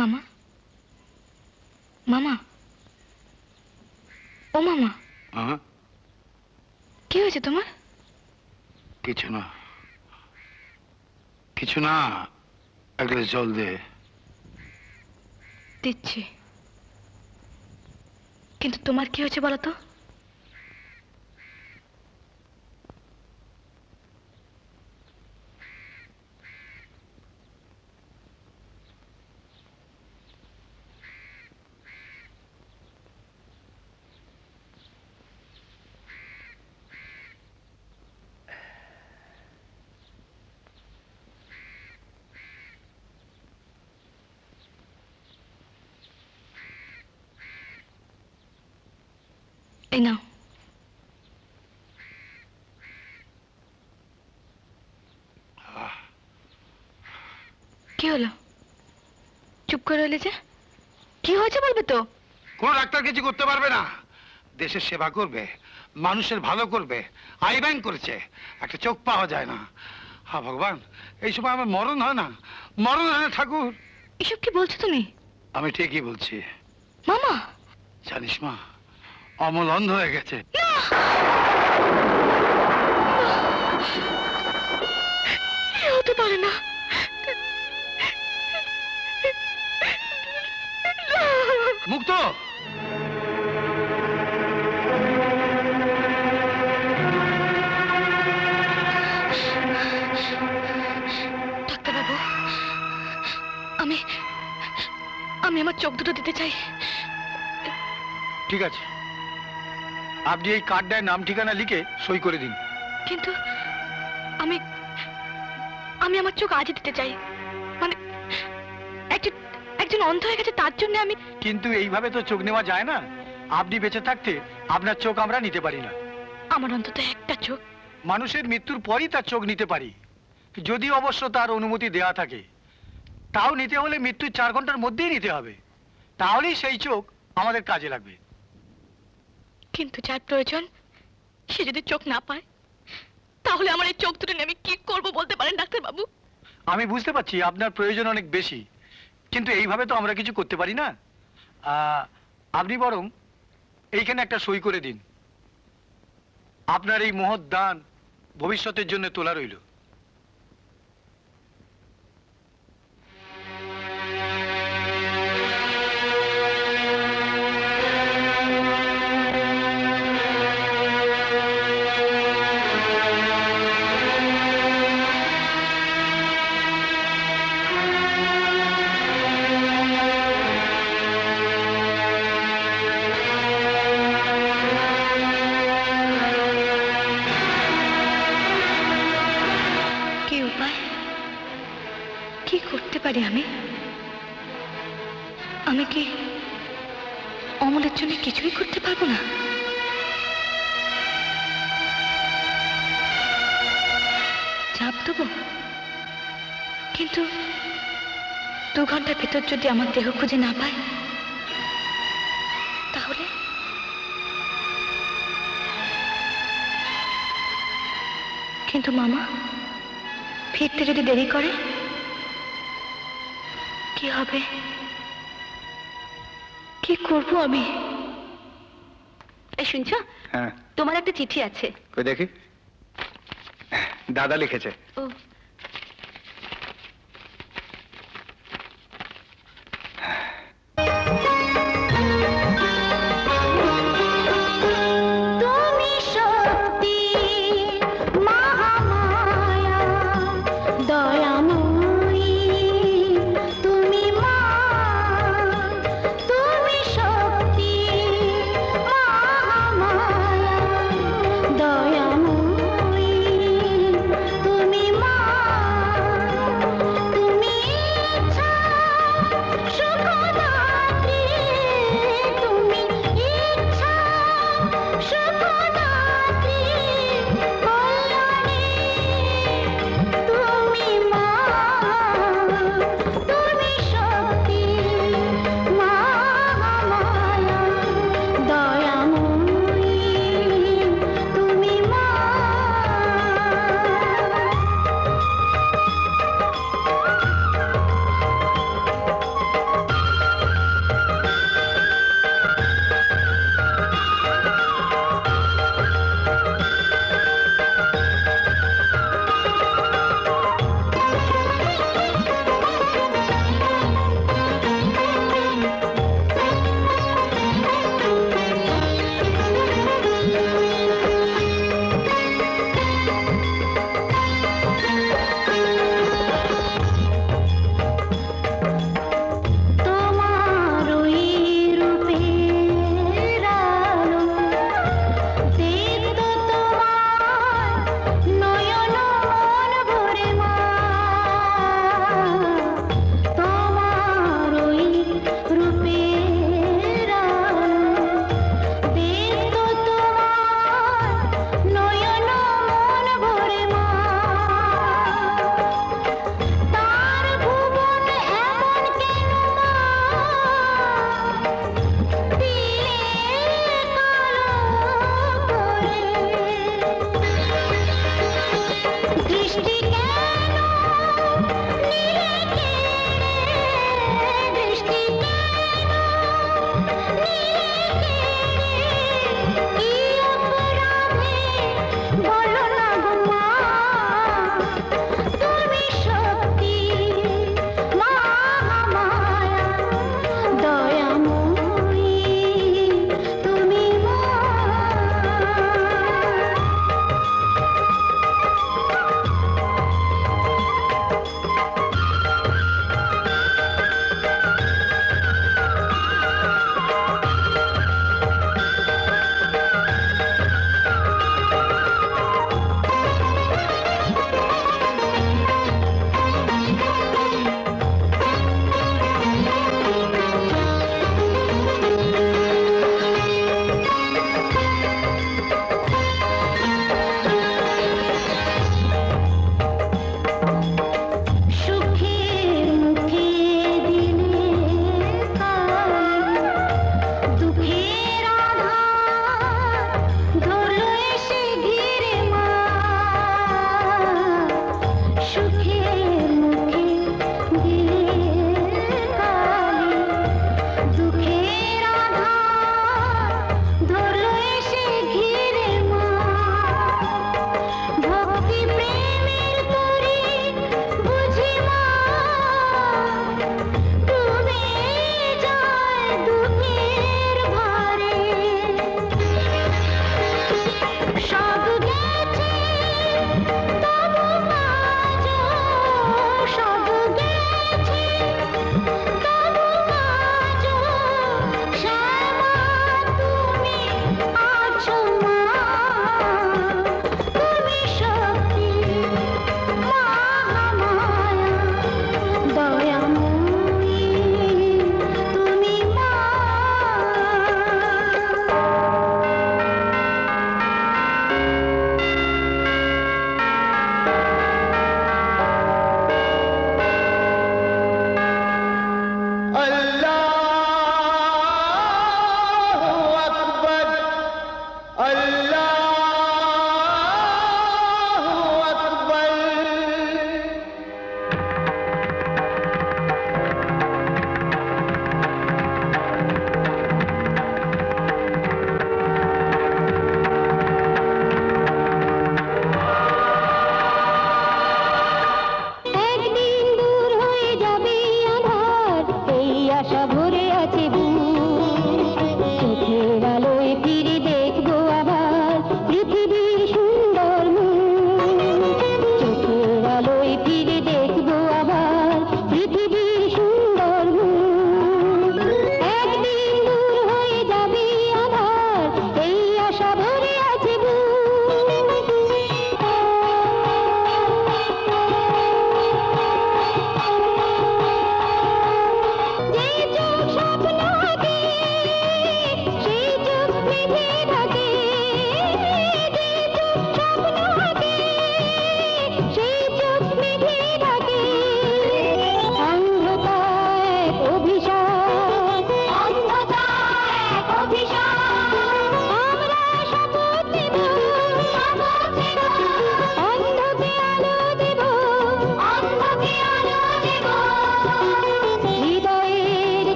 মামা, মামা, ও মামা, কি হয়েছে তোমার? কিছু না, কিছু না, এক গ্লাস জল দে। দিচ্ছি, কিন্তু তোমার কি হয়েছে বলো তো? এই নাও। কি হলো, চুপ করে রইলে যে? কি হয়েছে বলবে তো? কোন ডাক্তার কিছু করতে পারবে না, দেশের সেবা করবে, মানুষের ভালো করবে, আই ব্যাংক করেছে, একটা চোখ পাওয়া যায় না। হ্যাঁ ভগবান, এই সময় আমার মরণ হয় না, মরণ হয় না ঠাকুর। এসব কি বলছো তুমি? আমি ঠিকই বলছি। মামা, জানিস মা, অমল অন্ধ হয়ে গেছে। হতে পারে না। মুক্ত, ডাক্তারবাবু, আমি আমি আমার চোখ দুটো দিতে চাই। ঠিক আছে, আপনি এই কার্ডটায় নাম ঠিকানা লিখে সই করে দিন। কিন্তু আমি আমি আমার চোখ আজই দিতে চাই। মানে একজন অন্ধ হয়ে গেছে তার জন্য আমি। কিন্তু এইভাবে তো চোখ নেওয়া যায় না, আপনি বেঁচে থাকতে আপনার চোখ আমরা নিতে পারি না। আমার অন্তত একটা চোখ। মানুষের মৃত্যুর পরই তার চোখ নিতে পারি, যদি অবশ্য তার অনুমতি দেওয়া থাকে। তাও নিতে হলে মৃত্যুর 4 ঘন্টার মধ্যেই নিতে হবে, তাহলেই সেই চোখ আমাদের কাজে লাগবে। কিন্তু যার প্রয়োজন সে যদি চোখ না পায়, তাহলে আমার এই চোখ দুটো নিয়ে আমি কি করবো বলতে পারেন ডাক্তারবাবু? আমি বুঝতে পারছি আপনার প্রয়োজন অনেক বেশি, কিন্তু এইভাবে তো আমরা কিছু করতে পারি না। আপনি বরং এইখানে একটা সই করে দিন, আপনার এই মহৎ দান ভবিষ্যতের জন্য তোলা রইল। কি করতে পারি আমি? আমি কি অমলের জন্য কিছুই করতে পারবো না? চাপ দেবো, কিন্তু 2 ঘন্টার ভেতর যদি আমার দেহ খুঁজে না পায়, তাহলে? কিন্তু মামা ফিরতে যদি দেরি করে কি হবে? কি করব আমি? এই শুনছো, হ্যাঁ, তোমার একটা চিঠি আছে। কই দেখি। দাদা লিখেছে। ও, তুমি সত্যি মহামায়া দয়াময়ী, তুমি মা, তুমি সত্যি মহামায়া দয়াময়ী, তুমি মা।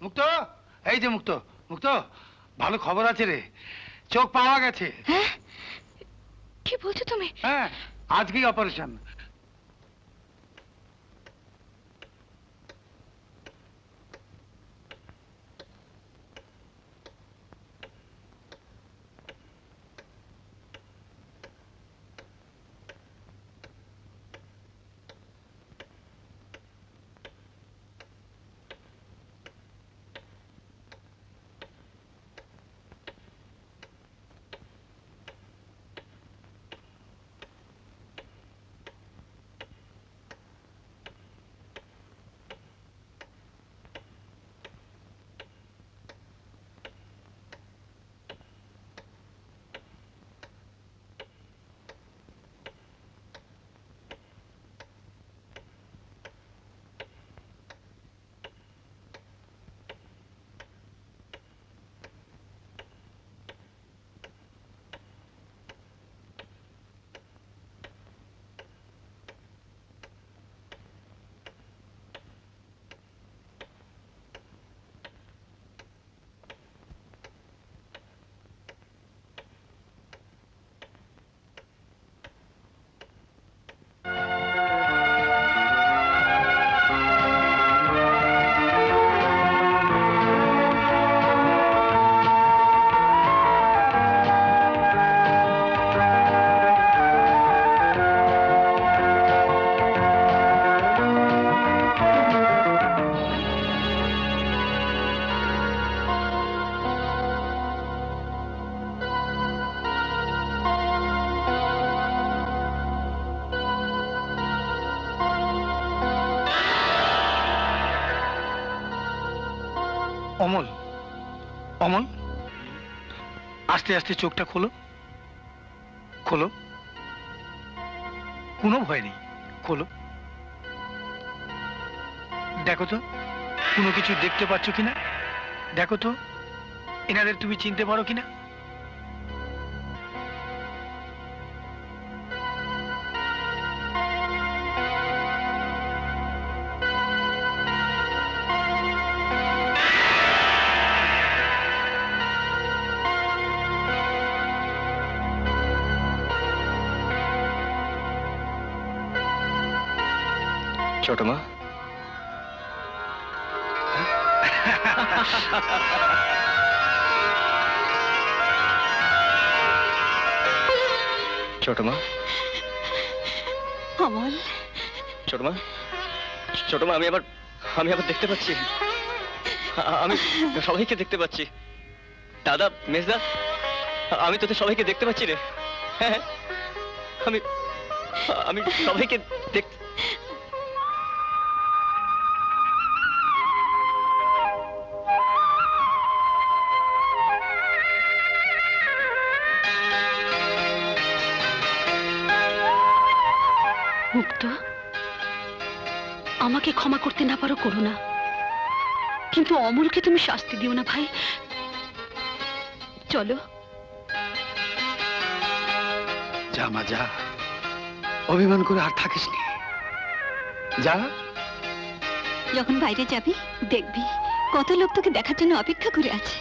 মুক্ত, এই যে মুক্ত, মুক্ত, ভালো খবর আছে রে, চোখ পাওয়া গেছে। হ্যাঁ, কি বলছো তুমি? হ্যাঁ, আজকেই অপারেশন। অমল, অমল, আস্তে আস্তে চোখটা খোলো, খোলো, কোনো ভয় নেই, খোলো। দেখো তো কোনো কিছু দেখতে পাচ্ছ কিনা, দেখো তো এনাদের তুমি চিনতে পারো কিনা। ছোট মা, ছোট মা, অমল, ছোট মা, ছোট মা, আমি আবার দেখতে পাচ্ছি, আমি সবাইকে দেখতে পাচ্ছি। দাদা, মেজদা, আমি তোদের সবাইকে দেখতে পাচ্ছি রে। হ্যাঁ, আমি সবাইকে দেখ। মুক্ত, আমাকে ক্ষমা করতে না পারো করো না, কিন্তু অমলকে তুমি শাস্তি দিও না ভাই। চলো। যা মা যা, অভিমান করে আর থাকিস নি, যা। যখন বাইরে যাবি দেখবি কত লোক তোকে দেখার জন্য অপেক্ষা করে আছে।